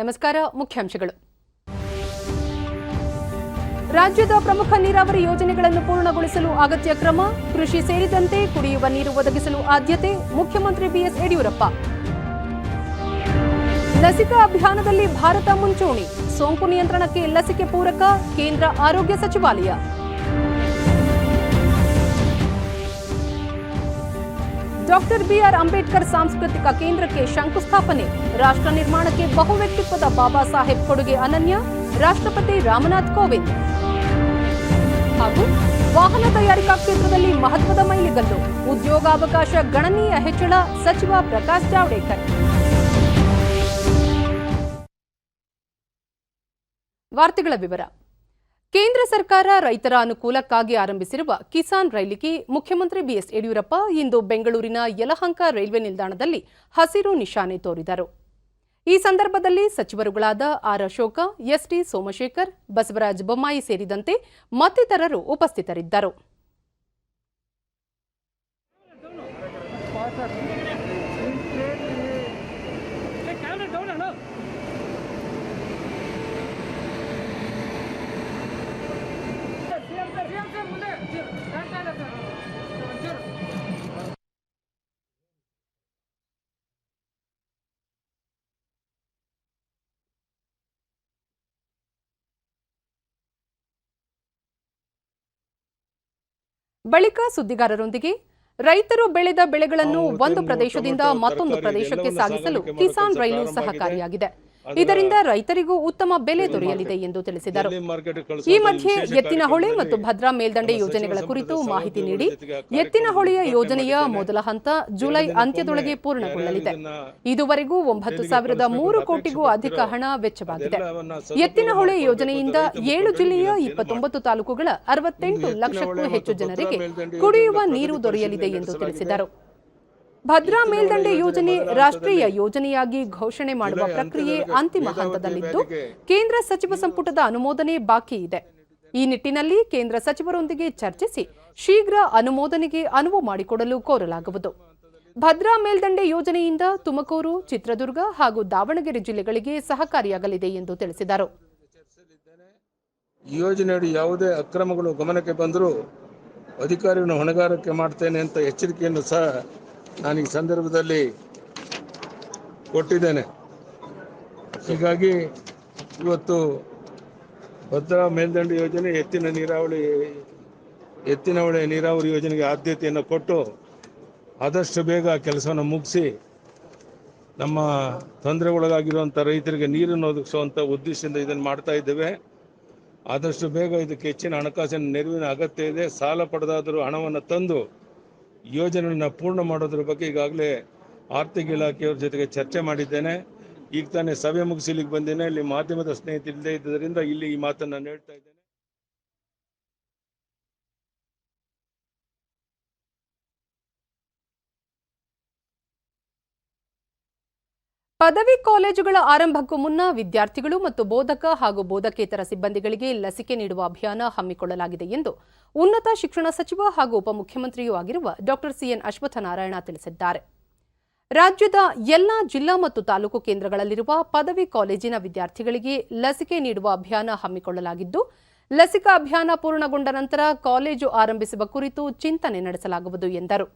ನಮಸ್ಕಾರ. ಮುಖ್ಯಾಂಶಗಳು. ರಾಜ್ಯದ ಪ್ರಮುಖ ನೀರಾವರಿ ಯೋಜನೆಗಳನ್ನು ಪೂರ್ಣಗೊಳಿಸಲು ಅಗತ್ಯ ಕ್ರಮ, ಕೃಷಿ ಸೇರಿದಂತೆ ಕುಡಿಯುವ ನೀರು ಒದಗಿಸಲು ಆದ್ಯತೆ, ಮುಖ್ಯಮಂತ್ರಿ ಬಿಎಸ್ ಯಡಿಯೂರಪ್ಪ. ಲಸಿಕಾ ಅಭಿಯಾನದಲ್ಲಿ ಭಾರತ ಮುಂಚೂಣಿ, ಸೋಂಕು ನಿಯಂತ್ರಣಕ್ಕೆ ಲಸಿಕೆ ಪೂರಕ, ಕೇಂದ್ರ ಆರೋಗ್ಯ ಸಚಿವಾಲಯ. ಡಾಕ್ಟರ್ ಬಿಆರ್ ಅಂಬೇಡ್ಕರ್ ಸಾಂಸ್ಕೃತಿಕ ಕೇಂದ್ರಕ್ಕೆ ಶಂಕುಸ್ಥಾಪನೆ, ರಾಷ್ಟ್ರ ನಿರ್ಮಾಣಕ್ಕೆ ಬಹುವ್ಯಕ್ತಿತ್ವದ ಬಾಬಾ ಸಾಹೇಬ್ ಕೊಡುಗೆ ಅನನ್ಯ, ರಾಷ್ಟ್ರಪತಿ ರಾಮನಾಥ್ ಕೋವಿಂದ್. ಹಾಗೂ ವಾಹನ ತಯಾರಿಕಾ ಕ್ಷೇತ್ರದಲ್ಲಿ ಮಹತ್ವದ ಮೈಲಿಗಲ್ಲು, ಉದ್ಯೋಗಾವಕಾಶ ಗಣನೀಯ ಹೆಚ್ಚಳ, ಸಚಿವ ಪ್ರಕಾಶ್ ಜಾವಡೇಕರ್. ವಾರ್ತೆಗಳ ವಿವರ. ಕೇಂದ್ರ ಸರ್ಕಾರ ರೈತರ ಅನುಕೂಲಕ್ಕಾಗಿ ಆರಂಭಿಸಿರುವ ಕಿಸಾನ್ ರೈಲಿಗೆ ಮುಖ್ಯಮಂತ್ರಿ ಬಿಎಸ್ ಯಡಿಯೂರಪ್ಪ ಇಂದು ಬೆಂಗಳೂರಿನ ಯಲಹಂಕ ರೈಲ್ವೆ ನಿಲ್ದಾಣದಲ್ಲಿ ಹಸಿರು ನಿಶಾನೆ ತೋರಿದರು. ಈ ಸಂದರ್ಭದಲ್ಲಿ ಸಚಿವರುಗಳಾದ ಆರ್ ಅಶೋಕ, ಎಸ್ಟಿ ಸೋಮಶೇಖರ್, ಬಸವರಾಜ ಬೊಮ್ಮಾಯಿ ಸೇರಿದಂತೆ ಮತ್ತಿತರರು ಉಪಸ್ಥಿತರಿದ್ದರು. ಬಳಿಕ ಸುದ್ದಿಗಾರರೊಂದಿಗೆ ರೈತರು ಬೆಳೆದ ಬೆಳೆಗಳನ್ನು ಒಂದು ಪ್ರದೇಶದಿಂದ ಮತ್ತೊಂದು ಪ್ರದೇಶಕ್ಕೆ ಸಾಗಿಸಲು ಕಿಸಾನ್ ರೈಲು ಸಹಕಾರಿಯಾಗಿದೆ. ಇದರಿಂದ ರೈತರಿಗೂ ಉತ್ತಮ ಬೆಲೆ ದೊರೆಯಲಿದೆ ಎಂದು ತಿಳಿಸಿದರು. ಈ ಮಧ್ಯೆ ಎತ್ತಿನಹೊಳೆ ಮತ್ತು ಭದ್ರಾ ಮೇಲ್ದಂಡೆ ಯೋಜನೆಗಳ ಕುರಿತು ಮಾಹಿತಿ ನೀಡಿ, ಎತ್ತಿನಹೊಳೆಯ ಯೋಜನೆಯ ಮೊದಲ ಹಂತ ಜುಲೈ ಅಂತ್ಯದೊಳಗೆ ಪೂರ್ಣಗೊಳ್ಳಲಿದೆ. ಇದುವರೆಗೂ 9,003 ಕೋಟಿಗೂ ಅಧಿಕ ಹಣ ವೆಚ್ಚವಾಗಿದೆ. ಎತ್ತಿನಹೊಳೆ ಯೋಜನೆಯಿಂದ 7 ಜಿಲ್ಲೆಯ 29 ತಾಲೂಕುಗಳ 68 ಲಕ್ಷಕ್ಕೂ ಹೆಚ್ಚು ಜನರಿಗೆ ಕುಡಿಯುವ ನೀರು ದೊರೆಯಲಿದೆ ಎಂದು ತಿಳಿಸಿದರು. ಭದ್ರಾ ಮೇಲ್ದಂಡೆ ಯೋಜನೆ ರಾಷ್ಟ್ರೀಯ ಯೋಜನೆಯಾಗಿ ಘೋಷಣೆ ಮಾಡುವ ಪ್ರಕ್ರಿಯೆ ಅಂತಿಮ ಹಂತದಲ್ಲಿದ್ದು, ಕೇಂದ್ರ ಸಚಿವ ಸಂಪುಟದ ಅನುಮೋದನೆ ಬಾಕಿ ಇದೆ. ಈ ನಿಟ್ಟಿನಲ್ಲಿ ಕೇಂದ್ರ ಸಚಿವರೊಂದಿಗೆ ಚರ್ಚಿಸಿ ಶೀಘ್ರ ಅನುಮೋದನೆಗೆ ಅನುವು ಮಾಡಿಕೊಡಲು ಕೋರಲಾಗುವುದು. ಭದ್ರಾ ಮೇಲ್ದಂಡೆ ಯೋಜನೆಯಿಂದ ತುಮಕೂರು, ಚಿತ್ರದುರ್ಗ ಹಾಗೂ ದಾವಣಗೆರೆ ಜಿಲ್ಲೆಗಳಿಗೆ ಸಹಕಾರಿಯಾಗಲಿದೆ ಎಂದು ತಿಳಿಸಿದರು. ಯೋಜನೆಯಡಿ ಯಾವುದೇ ಅಕ್ರಮಗಳು ಗಮನಕ್ಕೆ ಬಂದರೂ ಅಧಿಕಾರಿಗಳನ್ನು ಹೊಣೆಗಾರಿಕೆ ಮಾಡ್ತೇನೆ ಅಂತ ಎಚ್ಚರಿಕೆಯನ್ನು ಸಹ ನಾನು ಈ ಸಂದರ್ಭದಲ್ಲಿ ಕೊಟ್ಟಿದ್ದೇನೆ. ಹೀಗಾಗಿ ಇವತ್ತು ಭದ್ರಾ ಮೇಲ್ದಂಡೆ ಯೋಜನೆ ಎತ್ತಿನಹೊಳೆ ನೀರಾವರಿ ಯೋಜನೆಗೆ ಆದ್ಯತೆಯನ್ನು ಕೊಟ್ಟು ಆದಷ್ಟು ಬೇಗ ಕೆಲಸವನ್ನು ಮುಗಿಸಿ ನಮ್ಮ ತೊಂದರೆಗೊಳಗಾಗಿರುವಂಥ ರೈತರಿಗೆ ನೀರನ್ನು ಒದಗಿಸುವಂಥ ಉದ್ದೇಶದಿಂದ ಇದನ್ನು ಮಾಡ್ತಾ ಇದ್ದೇವೆ. ಆದಷ್ಟು ಬೇಗ ಇದಕ್ಕೆ ಹೆಚ್ಚಿನ ಹಣಕಾಸಿನ ನೆರವಿನ ಅಗತ್ಯ ಇದೆ. ಸಾಲ ಪಡೆದಾದರೂ ಹಣವನ್ನು ತಂದು ಯೋಜನೆಯನ್ನು ಪೂರ್ಣ ಮಾಡೋದ್ರ ಬಗ್ಗೆ ಈಗಾಗಲೇ ಆರ್ಥಿಕ ಇಲಾಖೆಯವರ ಜೊತೆಗೆ ಚರ್ಚೆ ಮಾಡಿದ್ದೇನೆ. ಈಗ ತಾನೇ ಸಭೆ ಮುಗಿಸಿ ಇಲ್ಲಿಗೆ ಬಂದೇನೆ. ಇಲ್ಲಿ ಮಾಧ್ಯಮದ ಸ್ನೇಹಿತರಿಲ್ಲದೆ ಇದ್ದರಿಂದ ಇಲ್ಲಿ ಈ ಮಾತನ್ನು ನಾನು ಹೇಳ್ತಾ ಇದ್ದೇನೆ. ಪದವಿ ಕಾಲೇಜುಗಳ ಆರಂಭಕ್ಕೂ ಮುನ್ನ ವಿದ್ಯಾರ್ಥಿಗಳು ಮತ್ತು ಬೋಧಕ ಹಾಗೂ ಬೋಧಕೇತರ ಸಿಬ್ಬಂದಿಗಳಿಗೆ ಲಸಿಕೆ ನೀಡುವ ಅಭಿಯಾನ ಹಮ್ಮಿಕೊಳ್ಳಲಾಗಿದೆ ಎಂದು ಉನ್ನತ ಶಿಕ್ಷಣ ಸಚಿವ ಹಾಗೂ ಉಪಮುಖ್ಯಮಂತ್ರಿಯೂ ಆಗಿರುವ ಡಾಕ್ಟರ್ ಸಿಎನ್ ಅಶ್ವತ್ಥನಾರಾಯಣ ತಿಳಿಸಿದ್ದಾರೆ. ರಾಜ್ಯದ ಎಲ್ಲಾ ಜಿಲ್ಲಾ ಮತ್ತು ತಾಲೂಕು ಕೇಂದ್ರಗಳಲ್ಲಿರುವ ಪದವಿ ಕಾಲೇಜಿನ ವಿದ್ಯಾರ್ಥಿಗಳಿಗೆ ಲಸಿಕೆ ನೀಡುವ ಅಭಿಯಾನ ಹಮ್ಮಿಕೊಳ್ಳಲಾಗಿದ್ದು, ಲಸಿಕಾ ಅಭಿಯಾನ ಪೂರ್ಣಗೊಂಡ ನಂತರ ಕಾಲೇಜು ಆರಂಭಿಸುವ ಕುರಿತು ಚಿಂತನೆ ನಡೆಸಲಾಗುವುದು ಎಂದರು.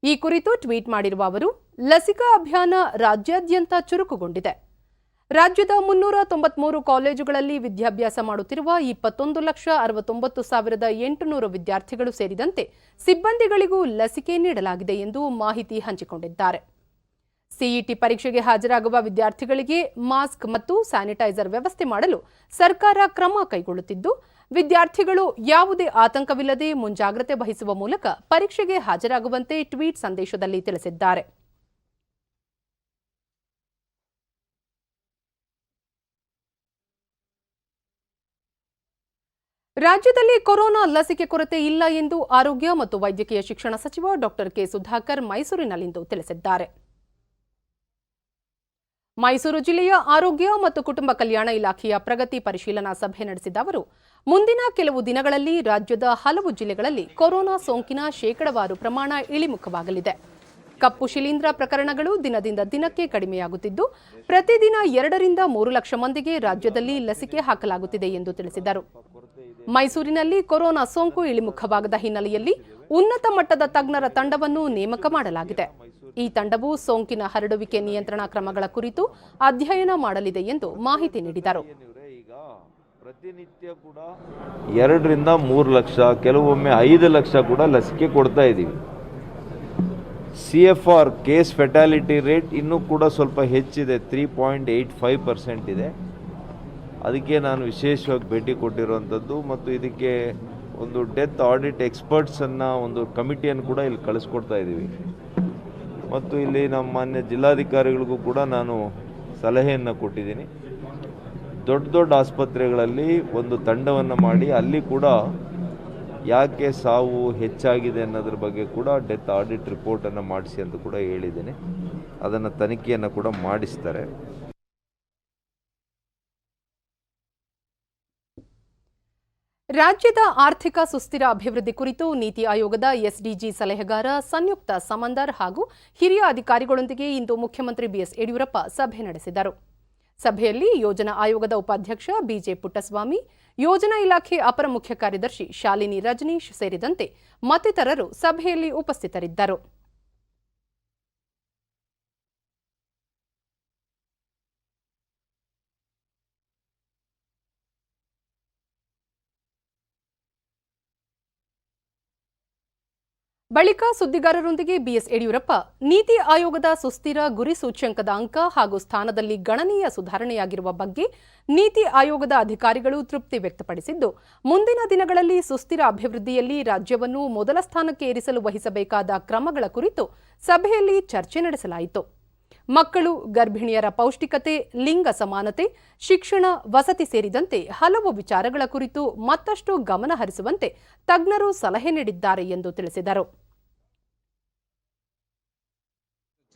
ಈ ಕುರಿತು ಟ್ವೀಟ್ ಮಾಡಿರುವ ಅವರು, ಲಸಿಕಾ ಅಭಿಯಾನ ರಾಜ್ಯಾದ್ಯಂತ ಚುರುಕುಗೊಂಡಿದೆ. ರಾಜ್ಯದ 393 ಕಾಲೇಜುಗಳಲ್ಲಿ ವಿದ್ಯಾಭ್ಯಾಸ ಮಾಡುತ್ತಿರುವ 21,69,800 ವಿದ್ಯಾರ್ಥಿಗಳು ಸೇರಿದಂತೆ ಸಿಬ್ಬಂದಿಗಳಿಗೂ ಲಸಿಕೆ ನೀಡಲಾಗಿದೆ ಎಂದು ಮಾಹಿತಿ ಹಂಚಿಕೊಂಡಿದ್ದಾರೆ. ಸಿಇಟಿ ಪರೀಕ್ಷೆಗೆ ಹಾಜರಾಗುವ ವಿದ್ಯಾರ್ಥಿಗಳಿಗೆ ಮಾಸ್ಕ್ ಮತ್ತು ಸ್ಯಾನಿಟೈಸರ್ ವ್ಯವಸ್ಥೆ ಮಾಡಲು ಸರ್ಕಾರ ಕ್ರಮ ಕೈಗೊಳ್ಳುತ್ತಿದ್ದು, ವಿದ್ಯಾರ್ಥಿಗಳು ಯಾವುದೇ ಆತಂಕವಿಲ್ಲದೆ ಮುಂಜಾಗ್ರತೆ ವಹಿಸುವ ಮೂಲಕ ಪರೀಕ್ಷೆಗೆ ಹಾಜರಾಗುವಂತೆ ಟ್ವೀಟ್ ಸಂದೇಶದಲ್ಲಿ ತಿಳಿಸಿದ್ದಾರೆ. ರಾಜ್ಯದಲ್ಲಿ ಕೊರೋನಾ ಲಸಿಕೆ ಕೊರತೆ ಇಲ್ಲ ಎಂದು ಆರೋಗ್ಯ ಮತ್ತು ವೈದ್ಯಕೀಯ ಶಿಕ್ಷಣ ಸಚಿವ ಡಾಕ್ಟರ್ ಕೆ ಸುಧಾಕರ್ ಮೈಸೂರಿನಲ್ಲಿಂದು ತಿಳಿಸಿದ್ದಾರೆ. ಮೈಸೂರು ಜಿಲ್ಲೆಯ ಆರೋಗ್ಯ ಮತ್ತು ಕುಟುಂಬ ಕಲ್ಯಾಣ ಇಲಾಖೆಯ ಪ್ರಗತಿ ಪರಿಶೀಲನಾ ಸಭೆ ನಡೆಸಿದ ಅವರು, ಮುಂದಿನ ಕೆಲವು ದಿನಗಳಲ್ಲಿ ರಾಜ್ಯದ ಹಲವು ಜಿಲ್ಲೆಗಳಲ್ಲಿ ಕೊರೋನಾ ಸೋಂಕಿನ ಶೇಕಡಾವಾರು ಪ್ರಮಾಣ ಇಳಿಮುಖವಾಗಲಿದೆ. ಕಪ್ಪು ಶಿಲೀಂಧ್ರ ಪ್ರಕರಣಗಳು ದಿನದಿಂದ ದಿನಕ್ಕೆ ಕಡಿಮೆಯಾಗುತ್ತಿದ್ದು ಪ್ರತಿದಿನ 2 ರಿಂದ 3 ಲಕ್ಷ ಮಂದಿಗೆ ರಾಜ್ಯದಲ್ಲಿ ಲಸಿಕೆ ಹಾಕಲಾಗುತ್ತಿದೆ ಎಂದು ತಿಳಿಸಿದರು. ಮೈಸೂರಿನಲ್ಲಿ ಕೊರೋನಾ ಸೋಂಕು ಇಳಿಮುಖವಾಗದ ಹಿನ್ನೆಲೆಯಲ್ಲಿ ಉನ್ನತ ಮಟ್ಟದ ತಜ್ಞರ ತಂಡವನ್ನು ನೇಮಕ ಮಾಡಲಾಗಿದೆ. ಈ ತಂಡವು ಸೋಂಕಿನ ಹರಡುವಿಕೆ ನಿಯಂತ್ರಣ ಕ್ರಮಗಳ ಕುರಿತು ಅಧ್ಯಯನ ಮಾಡಲಿದೆ ಎಂದು ಮಾಹಿತಿ ನೀಡಿದರು. ಪ್ರತಿನಿತ್ಯ ಕೂಡ 2 ರಿಂದ 3 ಲಕ್ಷ, ಕೆಲವೊಮ್ಮೆ 5 ಲಕ್ಷ ಕೂಡ ಲಸಿಕೆ ಕೊಡ್ತಾ ಇದ್ದೀವಿ. CFR ಕೇಸ್ ಫೆಟಾಲಿಟಿ ರೇಟ್ ಇನ್ನೂ ಕೂಡ ಸ್ವಲ್ಪ ಹೆಚ್ಚಿದೆ, 3.85% ಇದೆ. ಅದಕ್ಕೆ ನಾನು ವಿಶೇಷವಾಗಿ ಭೇಟಿ ಕೊಟ್ಟಿರುವಂಥದ್ದು ಮತ್ತು ಇದಕ್ಕೆ ಒಂದು ಡೆತ್ ಆಡಿಟ್ ಎಕ್ಸ್ಪರ್ಟ್ಸನ್ನು ಒಂದು ಕಮಿಟಿಯನ್ನು ಕೂಡ ಇಲ್ಲಿ ಕಳಿಸ್ಕೊಡ್ತಾ ಇದ್ದೀವಿ. ಮತ್ತು ಇಲ್ಲಿ ನಮ್ಮ ಮಾನ್ಯ ಜಿಲ್ಲಾಧಿಕಾರಿಗಳಿಗೂ ಕೂಡ ನಾನು ಸಲಹೆಯನ್ನು ಕೊಟ್ಟಿದ್ದೀನಿ. ದೊಡ್ಡ ದೊಡ್ಡ ಆಸ್ಪತ್ರೆಗಳಲ್ಲಿ ಒಂದು ತಂಡವನ್ನು ಮಾಡಿ ಅಲ್ಲಿ ಕೂಡ ಯಾಕೆ ಸಾವು ಹೆಚ್ಚಾಗಿದೆ ಅನ್ನೋದ್ರ ಬಗ್ಗೆ ಕೂಡ ಡೆತ್ ಆಡಿಟ್ ರಿಪೋರ್ಟನ್ನು ಮಾಡಿಸಿ ಅಂತ ಕೂಡ ಹೇಳಿದ್ದೇನೆ. ಅದನ್ನು ತನಿಖೆಯನ್ನು ಕೂಡ ಮಾಡಿಸ್ತಾರೆ. ರಾಜ್ಯದ ಆರ್ಥಿಕ ಸುಸ್ಥಿರ ಅಭಿವೃದ್ಧಿ ಕುರಿತು ನೀತಿ ಆಯೋಗದ ಎಸ್ಡಿಜಿ ಸಲಹೆಗಾರ ಸಂಯುಕ್ತ ಸಮಂದರ್ ಹಾಗೂ ಹಿರಿಯ ಅಧಿಕಾರಿಗಳೊಂದಿಗೆ ಇಂದು ಮುಖ್ಯಮಂತ್ರಿ ಬಿಎಸ್ ಯಡಿಯೂರಪ್ಪ ಸಭೆ ನಡೆಸಿದರು. ಸಭೆಯಲ್ಲಿ ಯೋಜನಾ ಆಯೋಗದ ಉಪಾಧ್ಯಕ್ಷ ಬಿಜೆ ಪುಟ್ಟಸ್ವಾಮಿ, ಯೋಜನಾ ಇಲಾಖೆ ಅಪರ ಮುಖ್ಯ ಕಾರ್ಯದರ್ಶಿ ಶಾಲಿನಿ ರಜನೀಶ್ ಸೇರಿದಂತೆ ಮತ್ತಿತರರು ಸಭೆಯಲ್ಲಿ ಉಪಸ್ಥಿತರಿದ್ದರು. ಬಳಿಕ ಸುದ್ದಿಗಾರರೊಂದಿಗೆ ಬಿಎಸ್ ಯಡಿಯೂರಪ್ಪ ನೀತಿ ಆಯೋಗದ ಸುಸ್ಥಿರ ಗುರಿ ಸೂಚ್ಯಂಕದ ಅಂಕ ಹಾಗೂ ಸ್ಥಾನದಲ್ಲಿ ಗಣನೀಯ ಸುಧಾರಣೆಯಾಗಿರುವ ಬಗ್ಗೆ ನೀತಿ ಆಯೋಗದ ಅಧಿಕಾರಿಗಳು ತೃಪ್ತಿ ವ್ಯಕ್ತಪಡಿಸಿದ್ದು, ಮುಂದಿನ ದಿನಗಳಲ್ಲಿ ಸುಸ್ಥಿರ ಅಭಿವೃದ್ಧಿಯಲ್ಲಿ ರಾಜ್ಯವನ್ನು ಮೊದಲ ಸ್ಥಾನಕ್ಕೆ ಏರಿಸಲು ವಹಿಸಬೇಕಾದ ಕ್ರಮಗಳ ಕುರಿತು ಸಭೆಯಲ್ಲಿ ಚರ್ಚೆ ನಡೆಸಲಾಯಿತು. ಮಕ್ಕಳು, ಗರ್ಭಿಣಿಯರ ಪೌಷ್ಟಿಕತೆ, ಲಿಂಗ ಸಮಾನತೆ, ಶಿಕ್ಷಣ, ವಸತಿ ಸೇರಿದಂತೆ ಹಲವು ವಿಚಾರಗಳ ಕುರಿತು ಮತ್ತಷ್ಟು ಗಮನ ಹರಿಸುವಂತೆ ತಜ್ಞರು ಸಲಹೆ ನೀಡಿದ್ದಾರೆ ಎಂದು ತಿಳಿಸಿದರು.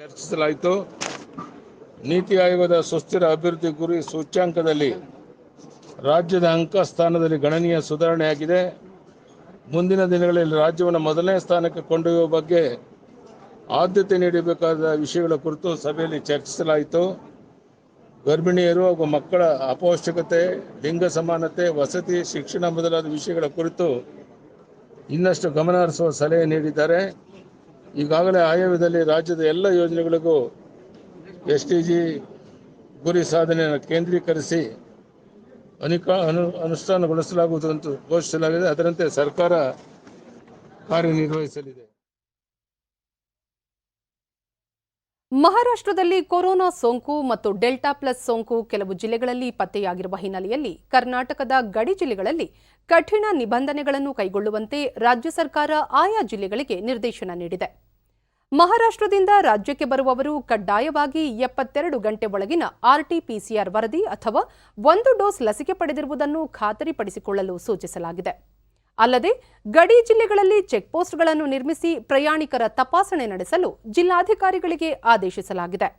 ಚರ್ಚಿಸಲಾಯಿತು. ನೀತಿ ಆಯೋಗದ ಸುಸ್ಥಿರ ಅಭಿವೃದ್ಧಿ ಗುರಿ ಸೂಚ್ಯಾಂಕದಲ್ಲಿ ರಾಜ್ಯದ ಅಂಕ ಸ್ಥಾನದಲ್ಲಿ ಗಣನೀಯ ಸುಧಾರಣೆಯಾಗಿದೆ. ಮುಂದಿನ ದಿನಗಳಲ್ಲಿ ರಾಜ್ಯವನ್ನು ಮೊದಲನೇ ಸ್ಥಾನಕ್ಕೆ ಕೊಂಡೊಯ್ಯುವ ಬಗ್ಗೆ ಆದ್ಯತೆ ನೀಡಬೇಕಾದ ವಿಷಯಗಳ ಕುರಿತು ಸಭೆಯಲ್ಲಿ ಚರ್ಚಿಸಲಾಯಿತು. ಗರ್ಭಿಣಿಯರು ಹಾಗೂ ಮಕ್ಕಳ ಅಪೌಷ್ಟಿಕತೆ, ಲಿಂಗ ಸಮಾನತೆ, ವಸತಿ, ಶಿಕ್ಷಣ ಮೊದಲಾದ ವಿಷಯಗಳ ಕುರಿತು ಇನ್ನಷ್ಟು ಗಮನ ಹರಿಸುವ ಸಲಹೆ ನೀಡಿದ್ದಾರೆ. ಈಗಾಗಲೇ ಆಯವ್ಯಯದಲ್ಲಿ ರಾಜ್ಯದ ಎಲ್ಲ ಯೋಜನೆಗಳಿಗೂ ಎಸ್ಡಿಜಿ ಗುರಿ ಸಾಧನೆಯನ್ನು ಕೇಂದ್ರೀಕರಿಸಿ ಅನುಷ್ಠಾನಗೊಳಿಸಲಾಗುವುದು ಎಂದು ಘೋಷಿಸಲಾಗಿದೆ. ಅದರಂತೆ ಸರ್ಕಾರ ಕಾರ್ಯನಿರ್ವಹಿಸಲಿದೆ. ಮಹಾರಾಷ್ಟ್ರದಲ್ಲಿ ಕೊರೋನಾ ಸೋಂಕು ಮತ್ತು ಡೆಲ್ಟಾ ಪ್ಲಸ್ ಸೋಂಕು ಕೆಲವು ಜಿಲ್ಲೆಗಳಲ್ಲಿ ಪತ್ತೆಯಾಗಿರುವ ಹಿನ್ನೆಲೆಯಲ್ಲಿ ಕರ್ನಾಟಕದ ಗಡಿ ಜಿಲ್ಲೆಗಳಲ್ಲಿ ಕಠಿಣ ನಿಬಂಧನೆಗಳನ್ನು ಕೈಗೊಳ್ಳುವಂತೆ ರಾಜ್ಯ ಸರ್ಕಾರ ಆಯಾ ಜಿಲ್ಲೆಗಳಿಗೆ ನಿರ್ದೇಶನ ನೀಡಿದೆ. ಮಹಾರಾಷ್ಟ್ರದಿಂದ ರಾಜ್ಯಕ್ಕೆ ಬರುವವರು ಕಡ್ಡಾಯವಾಗಿ 72 ಗಂಟೆ ಒಳಗಿನ RT-PCR ವರದಿ ಅಥವಾ 1 ಡೋಸ್ ಲಸಿಕೆ ಪಡೆದಿರುವುದನ್ನು ಖಾತರಿಪಡಿಸಿಕೊಳ್ಳಲು ಸೂಚಿಸಲಾಗಿದೆ. ಅಲ್ಲದೆ ಗಡಿ ಜಿಲ್ಲೆಗಳಲ್ಲಿ ಚೆಕ್ಪೋಸ್ಟ್ಗಳನ್ನು ನಿರ್ಮಿಸಿ ಪ್ರಯಾಣಿಕರ ತಪಾಸಣೆ ನಡೆಸಲು ಜಿಲ್ಲಾಧಿಕಾರಿಗಳಿಗೆ ಆದೇಶಿಸಲಾಗಿದೆ.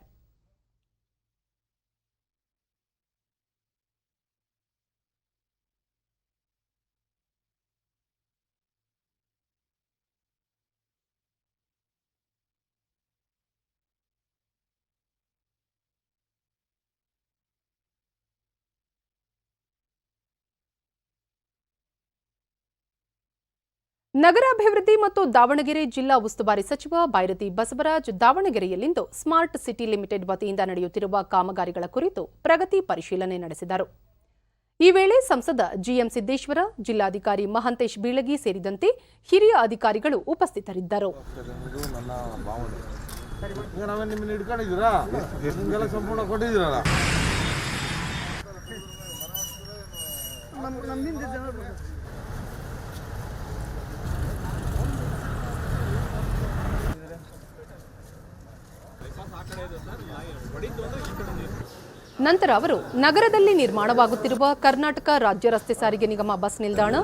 ನಗರಾಭಿವೃದ್ಧಿ ಮತ್ತು ದಾವಣಗೆರೆ ಜಿಲ್ಲಾ ಉಸ್ತುವಾರಿ ಸಚಿವ ಬೈರತಿ ಬಸವರಾಜ್ ದಾವಣಗೆರೆಯಲ್ಲಿಂದು ಸ್ಮಾರ್ಟ್ ಸಿಟಿ ಲಿಮಿಟೆಡ್ ವತಿಯಿಂದ ನಡೆಯುತ್ತಿರುವ ಕಾಮಗಾರಿಗಳ ಕುರಿತು ಪ್ರಗತಿ ಪರಿಶೀಲನೆ ನಡೆಸಿದರು. ಈ ವೇಳೆ ಸಂಸದ ಜಿಎಂ ಸಿದ್ದೇಶ್ವರ, ಜಿಲ್ಲಾಧಿಕಾರಿ ಮಹಾಂತೇಶ್ ಬೀಳಗಿ ಸೇರಿದಂತೆ ಹಿರಿಯ ಅಧಿಕಾರಿಗಳು ಉಪಸ್ಥಿತರಿದ್ದರು. ನಂತರ ಅವರು ನಗರದಲ್ಲಿ ನಿರ್ಮಾಣವಾಗುತ್ತಿರುವ ಕರ್ನಾಟಕ ರಾಜ್ಯ ರಸ್ತೆ ಸಾರಿಗೆ ನಿಗಮ ಬಸ್ ನಿಲ್ದಾಣ,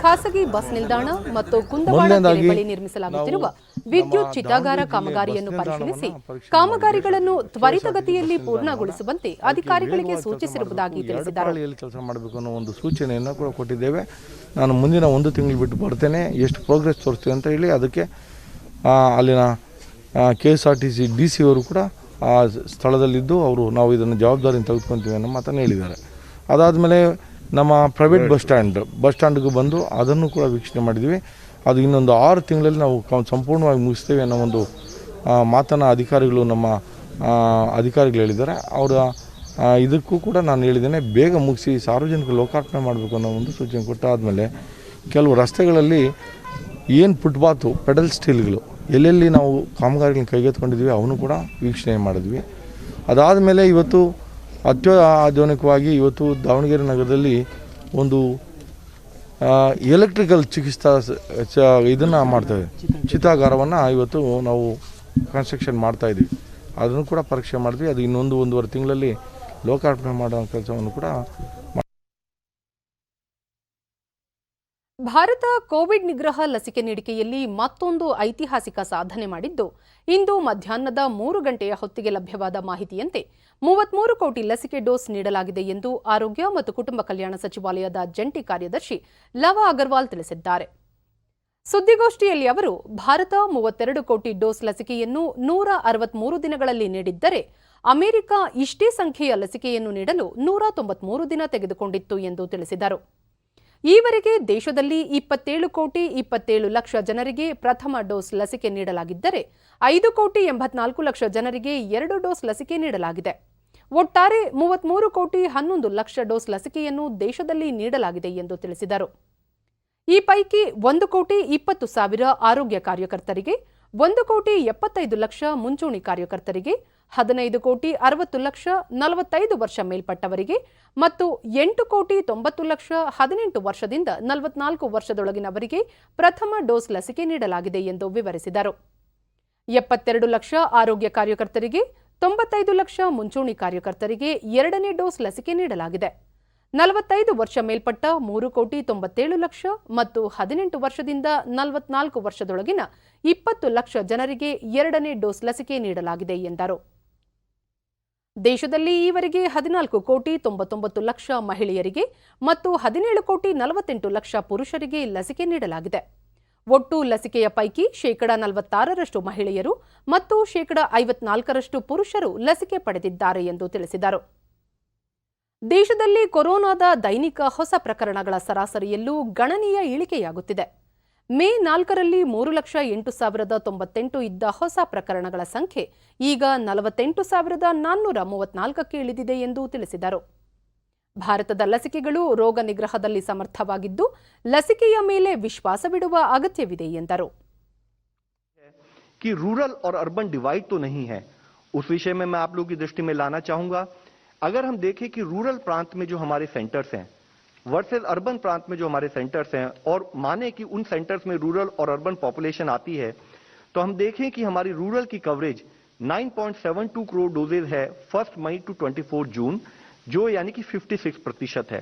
ಖಾಸಗಿ ಬಸ್ ನಿಲ್ದಾಣ ಮತ್ತು ಕುಂದವಾಡ ಕೆರೆ ಬಳಿ ನಿರ್ಮಿಸಲಾಗುತ್ತಿರುವ ವಿದ್ಯುತ್ ಚಿತಾಗಾರ ಕಾಮಗಾರಿಯನ್ನು ಪರಿಶೀಲಿಸಿ ಕಾಮಗಾರಿಗಳನ್ನು ತ್ವರಿತಗತಿಯಲ್ಲಿ ಪೂರ್ಣಗೊಳಿಸುವಂತೆ ಅಧಿಕಾರಿಗಳಿಗೆ ಸೂಚಿಸಿರುವುದಾಗಿ ತಿಳಿಸಿದರು. ಕೆಲಸ ಮಾಡಬೇಕು ಅನ್ನೋ ಒಂದು ಸೂಚನೆಯನ್ನು ಕೂಡ ಕೊಟ್ಟಿದ್ದೇವೆ. ನಾನು ಮುಂದಿನ 1 ತಿಂಗಳು ಬಿಟ್ಟು ಬರ್ತೇನೆ, ಎಷ್ಟು ಪ್ರೋಗ್ರೆಸ್ ತೋರಿಸ್ತೀವಿ ಅಂತ ಹೇಳಿ ಅದಕ್ಕೆ ಅಲ್ಲಿನ KSRTC DC ಅವರು ಕೂಡ ಆ ಸ್ಥಳದಲ್ಲಿದ್ದು ಅವರು ನಾವು ಇದನ್ನು ಜವಾಬ್ದಾರಿಯನ್ನು ತೆಗೆದುಕೊಳ್ತೀವಿ ಅನ್ನೋ ಮಾತನ್ನು ಹೇಳಿದ್ದಾರೆ. ಅದಾದಮೇಲೆ ನಮ್ಮ ಪ್ರೈವೇಟ್ ಬಸ್ ಸ್ಟ್ಯಾಂಡ್ಗೂ ಬಂದು ಅದನ್ನು ಕೂಡ ವೀಕ್ಷಣೆ ಮಾಡಿದ್ವಿ. ಅದು ಇನ್ನೊಂದು 6 ತಿಂಗಳಲ್ಲಿ ನಾವು ಸಂಪೂರ್ಣವಾಗಿ ಮುಗಿಸ್ತೇವೆ ಅನ್ನೋ ಒಂದು ಮಾತನ್ನು ನಮ್ಮ ಅಧಿಕಾರಿಗಳು ಹೇಳಿದ್ದಾರೆ. ಅವರ ಇದಕ್ಕೂ ಕೂಡ ನಾನು ಹೇಳಿದ್ದೇನೆ, ಬೇಗ ಮುಗಿಸಿ ಸಾರ್ವಜನಿಕ ಲೋಕಾರ್ಪಣೆ ಮಾಡಬೇಕು ಅನ್ನೋ ಒಂದು ಸೂಚನೆ ಕೊಟ್ಟಾದಮೇಲೆ ಕೆಲವು ರಸ್ತೆಗಳಲ್ಲಿ ಏನು ಫುಟ್ಪಾತು ಪೆಡಲ್ ಸ್ಟೀಲ್ಗಳು ಎಲ್ಲೆಲ್ಲಿ ನಾವು ಕಾಮಗಾರಿಗಳನ್ನ ಕೈಗೆತ್ತಿಕೊಂಡಿದ್ವಿ ಅವನು ಕೂಡ ವೀಕ್ಷಣೆ ಮಾಡಿದ್ವಿ. ಅದಾದಮೇಲೆ ಇವತ್ತು ಅತ್ಯಾಧುನಿಕವಾಗಿ ಇವತ್ತು ದಾವಣಗೆರೆ ನಗರದಲ್ಲಿ ಒಂದು ಎಲೆಕ್ಟ್ರಿಕಲ್ ಚಿಕಿತ್ಸಾ ಇದನ್ನು ಮಾಡ್ತೇವೆ, ಚಿತಾಗಾರವನ್ನು ಇವತ್ತು ನಾವು ಕನ್ಸ್ಟ್ರಕ್ಷನ್ ಮಾಡ್ತಾಯಿದ್ದೀವಿ. ಅದನ್ನು ಕೂಡ ಪರೀಕ್ಷೆ ಮಾಡಿದ್ವಿ. ಅದು ಇನ್ನೊಂದು 1.5 ತಿಂಗಳಲ್ಲಿ ಲೋಕಾರ್ಪಣೆ ಮಾಡೋ ಕೆಲಸವನ್ನು ಕೂಡ ಭಾರತ ಕೋವಿಡ್ ನಿಗ್ರಹ ಲಸಿಕೆ ನೀಡಿಕೆಯಲ್ಲಿ ಮತ್ತೊಂದು ಐತಿಹಾಸಿಕ ಸಾಧನೆ ಮಾಡಿದ್ದು, ಇಂದು ಮಧ್ಯಾಹ್ನದ 3 ಗಂಟೆಯ ಹೊತ್ತಿಗೆ ಲಭ್ಯವಾದ ಮಾಹಿತಿಯಂತೆ 33 ಕೋಟಿ ಲಸಿಕೆ ಡೋಸ್ ನೀಡಲಾಗಿದೆ ಎಂದು ಆರೋಗ್ಯ ಮತ್ತು ಕುಟುಂಬ ಕಲ್ಯಾಣ ಸಚಿವಾಲಯದ ಜಂಟಿ ಕಾರ್ಯದರ್ಶಿ ಲವ ಅಗರ್ವಾಲ್ ತಿಳಿಸಿದ್ದಾರೆ. ಸುದ್ದಿಗೋಷ್ಠಿಯಲ್ಲಿ ಅವರು ಭಾರತ 32 ಕೋಟಿ ಡೋಸ್ ಲಸಿಕೆಯನ್ನು 163 ದಿನಗಳಲ್ಲಿ ನೀಡಿದ್ದರೆ ಅಮೆರಿಕ ಇಷ್ಟೇ ಸಂಖ್ಯೆಯ ಲಸಿಕೆಯನ್ನು ನೀಡಲು 193 ದಿನ ತೆಗೆದುಕೊಂಡಿತ್ತು ಎಂದು ತಿಳಿಸಿದರು. ಈವರೆಗೆ ದೇಶದಲ್ಲಿ 27 ಕೋಟಿ 27 ಲಕ್ಷ ಜನರಿಗೆ ಪ್ರಥಮ ಡೋಸ್ ಲಸಿಕೆ ನೀಡಲಾಗಿದ್ದರೆ 5 ಕೋಟಿ 84 ಲಕ್ಷ ಜನರಿಗೆ 2 ಡೋಸ್ ಲಸಿಕೆ ನೀಡಲಾಗಿದೆ. ಒಟ್ಟಾರೆ 33 ಕೋಟಿ 11 ಲಕ್ಷ ಡೋಸ್ ಲಸಿಕೆಯನ್ನು ದೇಶದಲ್ಲಿ ನೀಡಲಾಗಿದೆ ಎಂದು ತಿಳಿಸಿದರು. ಈ ಪೈಕಿ 1 ಕೋಟಿ 20 ಸಾವಿರ ಆರೋಗ್ಯ ಕಾರ್ಯಕರ್ತರಿಗೆ, 1 ಕೋಟಿ 75 ಲಕ್ಷ ಮುಂಚೂಣಿ ಕಾರ್ಯಕರ್ತರಿಗೆ, 15 ಕೋಟಿ 60 ಲಕ್ಷ 45 ವರ್ಷ ಮೇಲ್ಪಟ್ಟವರಿಗೆ ಮತ್ತು 8 ಕೋಟಿ 90 ಲಕ್ಷ 18 ವರ್ಷದಿಂದ 44 ವರ್ಷದೊಳಗಿನವರಿಗೆ ಪ್ರಥಮ ಡೋಸ್ ಲಸಿಕೆ ನೀಡಲಾಗಿದೆ ಎಂದು ವಿವರಿಸಿದರು. 72 ಲಕ್ಷ ಆರೋಗ್ಯ ಕಾರ್ಯಕರ್ತರಿಗೆ, 95 ಲಕ್ಷ ಮುಂಚೂಣಿ ಕಾರ್ಯಕರ್ತರಿಗೆ 2ನೇ ಡೋಸ್ ಲಸಿಕೆ ನೀಡಲಾಗಿದೆ. 45 ವರ್ಷ ಮೇಲ್ಪಟ್ಟ 3 ಕೋಟಿ 97 ಲಕ್ಷ ಮತ್ತು 18 ವರ್ಷದಿಂದ 44 ವರ್ಷದೊಳಗಿನ 20 ಲಕ್ಷ ಜನರಿಗೆ 2ನೇ ಡೋಸ್ ಲಸಿಕೆ ನೀಡಲಾಗಿದೆ ಎಂದರು. ದೇಶದಲ್ಲಿ ಈವರೆಗೆ 14 ಕೋಟಿ 99 ಲಕ್ಷ ಮಹಿಳೆಯರಿಗೆ ಮತ್ತು 17 ಕೋಟಿ 48 ಲಕ್ಷ ಪುರುಷರಿಗೆ ಲಸಿಕೆ ನೀಡಲಾಗಿದೆ. ಒಟ್ಟು ಲಸಿಕೆಯ ಪೈಕಿ 46% ಮಹಿಳೆಯರು ಮತ್ತು 54% ಪುರುಷರು ಲಸಿಕೆ ಪಡೆದಿದ್ದಾರೆ ಎಂದು ತಿಳಿಸಿದರು. ದೇಶದಲ್ಲಿ ಕೊರೋನಾದ ದೈನಿಕ ಹೊಸ ಪ್ರಕರಣಗಳ ಸರಾಸರಿಯಲ್ಲೂ ಗಣನೀಯ ಇಳಿಕೆಯಾಗುತ್ತಿದೆ. ಮೇ 4ರಲ್ಲಿ 3,08,098 ಇದ್ದ ಹೊಸ ಪ್ರಕರಣಗಳ ಸಂಖ್ಯೆ ಈಗ 48,434ಕ್ಕೆ ಇಳಿದಿದೆ ಎಂದು ತಿಳಿಸಿದರು. ಭಾರತದ ಲಸಿಕೆಗಳು ರೋಗ ನಿಗ್ರಹದಲ್ಲಿ ಸಮರ್ಥವಾಗಿದ್ದು, ಲಸಿಕೆಯ ಮೇಲೆ ವಿಶ್ವಾಸವಿಡುವ ಅಗತ್ಯವಿದೆ ಎಂದರು. कि रूरल और अर्बन डिवाइड तो नहीं है, उस विषय में मैं आप लोगों की दृष्टि में लाना चाहूंगा. अगर हम देखें कि रूरल प्रांत में जो हमारे सेंटर्स हैं वर्सेस अर्बन प्रांत में जो हमारे सेंटर्स हैं, और माने कि उन सेंटर्स में रूरल और अर्बन पॉपुलेशन आती है, तो हम देखें कि हमारी रूरल की कवरेज 9.72 करोड़ डोजेज है 1 मई टू 24 जून, जो यानी कि 56% है,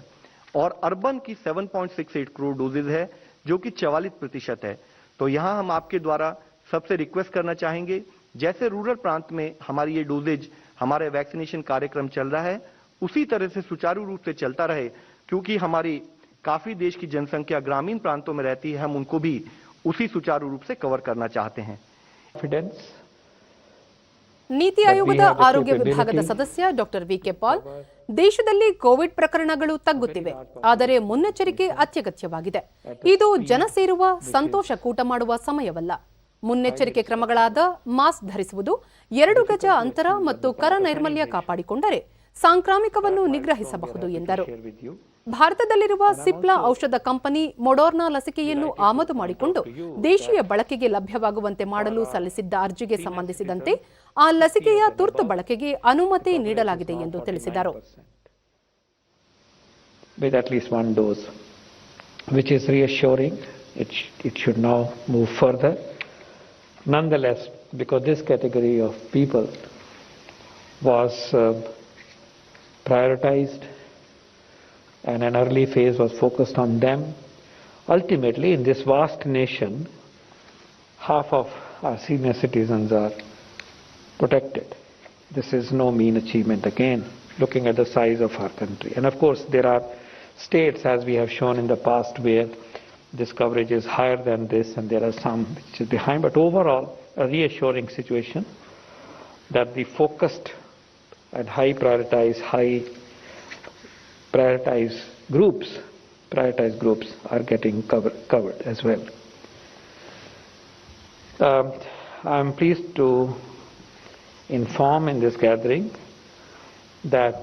और अर्बन की 7.68 करोड़ डोजेज है जो कि 44% है. तो यहां हम आपके द्वारा सबसे रिक्वेस्ट करना चाहेंगे, जैसे रूरल प्रांत में हमारी ये डोजेज हमारे वैक्सीनेशन कार्यक्रम चल रहा है, उसी तरह से सुचारू रूप से चलता रहे, क्योंकि हमारी काफी देश की जनसंख्या ग्रामीण प्रांतों में रहती है. हम उनको भी उसी सुचारू रूप से कवर करना चाहते हैं. ನೀತಿ ಆಯೋಗದ ಆರೋಗ್ಯ ವಿಭಾಗದ ಸದಸ್ಯ ಡಾಕ್ಟರ್ ವಿಕೆ ಪಾಲ್, ದೇಶದಲ್ಲಿ ಕೋವಿಡ್ ಪ್ರಕರಣಗಳು ತಗ್ಗುತ್ತಿವೆ, ಆದರೆ ಮುನ್ನೆಚ್ಚರಿಕೆ ಅತ್ಯಗತ್ಯವಾಗಿದೆ. ಇದು ಜನ ಸೇರುವ, ಸಂತೋಷ ಕೂಟ ಮಾಡುವ ಸಮಯವಲ್ಲ. ಮುನ್ನೆಚ್ಚರಿಕೆ ಕ್ರಮಗಳಾದ ಮಾಸ್ಕ್ ಧರಿಸುವುದು, 2 ಗಜ ಅಂತರ ಮತ್ತು ಕರ ನೈರ್ಮಲ್ಯ ಕಾಪಾಡಿಕೊಂಡರೆ ಸಾಂಕ್ರಾಮಿಕವನ್ನು ನಿಗ್ರಹಿಸಬಹುದು ಎಂದರು. ಭಾರತದಲ್ಲಿರುವ ಸಿಪ್ಲಾ ಔಷಧ ಕಂಪನಿ ಮೊಡರ್ನಾ ಲಸಿಕೆಯನ್ನು ಆಮದು ಮಾಡಿಕೊಂಡು ದೇಶೀಯ ಬಳಕೆಗೆ ಲಭ್ಯವಾಗುವಂತೆ ಮಾಡಲು ಸಲ್ಲಿಸಿದ್ದ ಅರ್ಜಿಗೆ ಸಂಬಂಧಿಸಿದಂತೆ ಆ ಲಸಿಕೆಯ ತುರ್ತು ಬಳಕೆಗೆ ಅನುಮತಿ ನೀಡಲಾಗಿದೆ ಎಂದು ತಿಳಿಸಿದರು. With at least 1 dose, which is reassuring. It should now move further. Nonetheless, because this category of people was prioritized and an early phase was focused on them, ultimately in this vast nation, half of our senior citizens are protected. This is no mean achievement again, looking at the size of our country. And of course, there are states, as we have shown in the past, where this coverage is higher than this, and there are some which is behind. But overall, a reassuring situation that the focused and high prioritized groups are getting covered as well. I am pleased to inform in this gathering that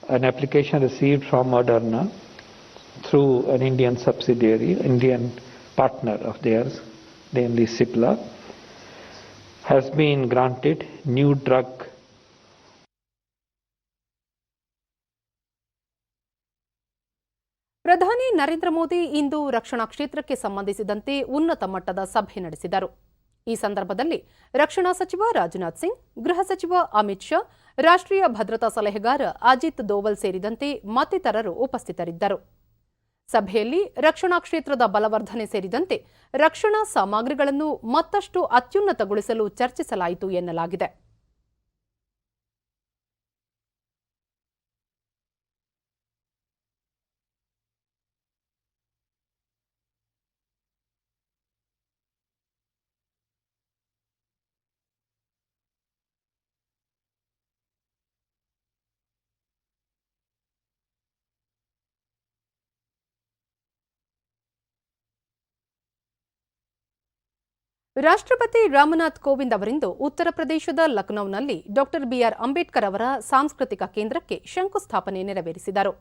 an application received from Moderna through an Indian subsidiary, Indian partner of theirs, namely Cipla, has been granted new drug. ಪ್ರಧಾನಿ ನರೇಂದ್ರ ಮೋದಿ ಇಂದು ರಕ್ಷಣಾ ಕ್ಷೇತ್ರಕ್ಕೆ ಸಂಬಂಧಿಸಿದಂತೆ ಉನ್ನತ ಮಟ್ಟದ ಸಭೆ ನಡೆಸಿದರು. ಈ ಸಂದರ್ಭದಲ್ಲಿ ರಕ್ಷಣಾ ಸಚಿವ ರಾಜನಾಥ್ ಸಿಂಗ್, ಗೃಹ ಸಚಿವ ಅಮಿತ್ ಶಾ, ರಾಷ್ಟ್ರೀಯ ಭದ್ರತಾ ಸಲಹೆಗಾರ ಅಜಿತ್ ದೋವಲ್ ಸೇರಿದಂತೆ ಮತ್ತಿತರರು ಉಪಸ್ಥಿತರಿದ್ದರು. ಸಭೆಯಲ್ಲಿ ರಕ್ಷಣಾ ಕ್ಷೇತ್ರದ ಬಲವರ್ಧನೆ ಸೇರಿದಂತೆ ರಕ್ಷಣಾ ಸಾಮಗ್ರಿಗಳನ್ನು ಮತ್ತಷ್ಟು ಅತ್ಯುನ್ನತಗೊಳಿಸಲು ಚರ್ಚಿಸಲಾಯಿತು ಎನ್ನಲಾಗಿದೆ. ರಾಷ್ಟ್ರಪತಿ ರಾಮನಾಥ್ ಕೋವಿಂದ್ ಅವರಿಂದು ಉತ್ತರ ಪ್ರದೇಶದ ಲಖನೌನಲ್ಲಿ ಡಾಕ್ಟರ್ ಬಿಆರ್ ಅಂಬೇಡ್ಕರ್ ಅವರ ಸಾಂಸ್ಕೃತಿಕ ಕೇಂದ್ರಕ್ಕೆ ಶಂಕುಸ್ಥಾಪನೆ ನೆರವೇರಿಸಿದರು.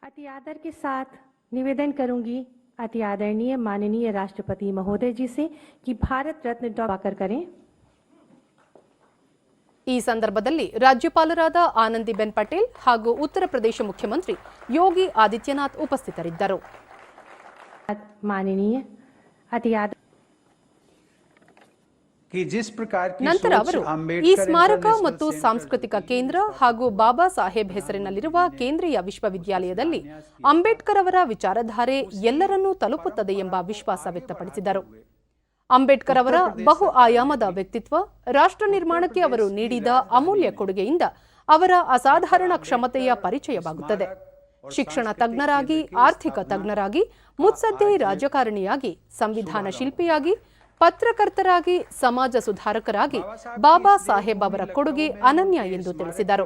अति आदर के साथ निवेदन करूंगी अति आदरणीय माननीय राष्ट्रपति महोदय जी से कि भारत रत्न डॉक्टर करें. ಈ ಸಂದರ್ಭದಲ್ಲಿ ರಾಜ್ಯಪಾಲರಾದ ಆನಂದಿಬೆನ್ ಪಟೇಲ್ ಹಾಗೂ ಉತ್ತರ ಪ್ರದೇಶ ಮುಖ್ಯಮಂತ್ರಿ ಯೋಗಿ ಆದಿತ್ಯನಾಥ್ ಉಪಸ್ಥಿತರಿದ್ದರು. माननीय अति आदर ನಂತರ ಅವರು ಈ ಸ್ಮಾರಕ ಮತ್ತು ಸಾಂಸ್ಕೃತಿಕ ಕೇಂದ್ರ ಹಾಗೂ ಬಾಬಾ ಸಾಹೇಬ್ ಹೆಸರಿನಲ್ಲಿರುವ ಕೇಂದ್ರೀಯ ವಿಶ್ವವಿದ್ಯಾಲಯದಲ್ಲಿ ಅಂಬೇಡ್ಕರ್ ಅವರ ವಿಚಾರಧಾರೆ ಎಲ್ಲರನ್ನೂ ತಲುಪುತ್ತದೆ ಎಂಬ ವಿಶ್ವಾಸ ವ್ಯಕ್ತಪಡಿಸಿದರು. ಅಂಬೇಡ್ಕರ್ ಅವರ ಬಹು ಆಯಾಮದ ವ್ಯಕ್ತಿತ್ವ, ರಾಷ್ಟ್ರ ನಿರ್ಮಾಣಕ್ಕೆ ಅವರು ನೀಡಿದ ಅಮೂಲ್ಯ ಕೊಡುಗೆಯಿಂದ ಅವರ ಅಸಾಧಾರಣ ಕ್ಷಮತೆಯ ಪರಿಚಯವಾಗುತ್ತದೆ. ಶಿಕ್ಷಣ ತಜ್ಞರಾಗಿ, ಆರ್ಥಿಕ ತಜ್ಞರಾಗಿ, ಮುತ್ಸದ್ದಿ ರಾಜಕಾರಣಿಯಾಗಿ, ಸಂವಿಧಾನ ಶಿಲ್ಪಿಯಾಗಿ, ಪತ್ರಕರ್ತರಾಗಿ, ಸಮಾಜ ಸುಧಾರಕರಾಗಿ ಬಾಬಾ ಸಾಹೇಬ್ ಅವರ ಕೊಡುಗೆ ಅನನ್ಯ ಎಂದು ತಿಳಿಸಿದರು.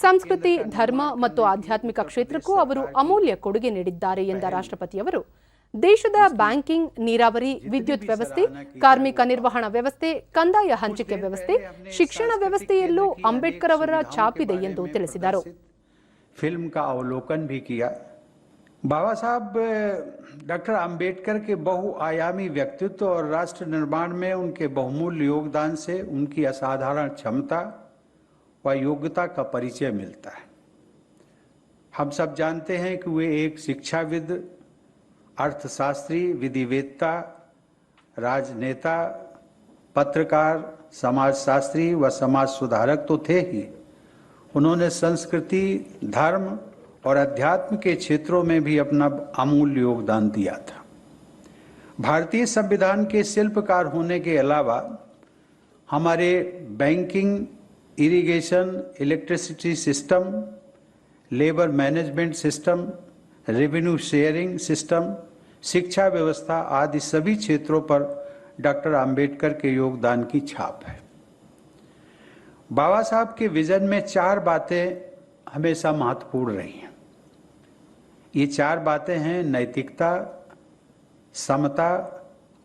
ಸಂಸ್ಕೃತಿ, ಧರ್ಮ ಮತ್ತು ಆಧ್ಯಾತ್ಮಿಕ ಕ್ಷೇತ್ರಕ್ಕೂ ಅವರು ಅಮೂಲ್ಯ ಕೊಡುಗೆ ನೀಡಿದ್ದಾರೆ ಎಂದ ರಾಷ್ಟ್ರಪತಿಯವರು ದೇಶದ ಬ್ಯಾಂಕಿಂಗ್, ನೀರಾವರಿ, ವಿದ್ಯುತ್ ವ್ಯವಸ್ಥೆ, ಕಾರ್ಮಿಕ ನಿರ್ವಹಣಾ ವ್ಯವಸ್ಥೆ, ಕಂದಾಯ ಹಂಚಿಕೆ ವ್ಯವಸ್ಥೆ, ಶಿಕ್ಷಣ ವ್ಯವಸ್ಥೆಯಲ್ಲೂ ಅಂಬೇಡ್ಕರ್ ಅವರ ಛಾಪಿದೆ ಎಂದು ತಿಳಿಸಿದರು. फिल्म का अवलोकन भी किया. बाबा साहब डॉक्टर अंबेडकर के बहुआयामी व्यक्तित्व और राष्ट्र निर्माण में उनके बहुमूल्य योगदान से उनकी असाधारण क्षमता व योग्यता का परिचय मिलता है. हम सब जानते हैं कि वे एक शिक्षाविद, अर्थशास्त्री, विधिवेत्ता, राजनेता, पत्रकार, समाजशास्त्री व समाज सुधारक तो थे ही, उन्होंने संस्कृति, धर्म और अध्यात्म के क्षेत्रों में भी अपना अमूल्य योगदान दिया था. भारतीय संविधान के शिल्पकार होने के अलावा हमारे banking, irrigation, electricity system, labour management system, revenue sharing system, शिक्षा व्यवस्था आदि सभी क्षेत्रों पर डॉक्टर अंबेडकर के योगदान की छाप है. बाबा साहब के विजन में 4 बातें हमेशा महत्वपूर्ण रही हैं. ये 4 बातें हैं नैतिकता, समता,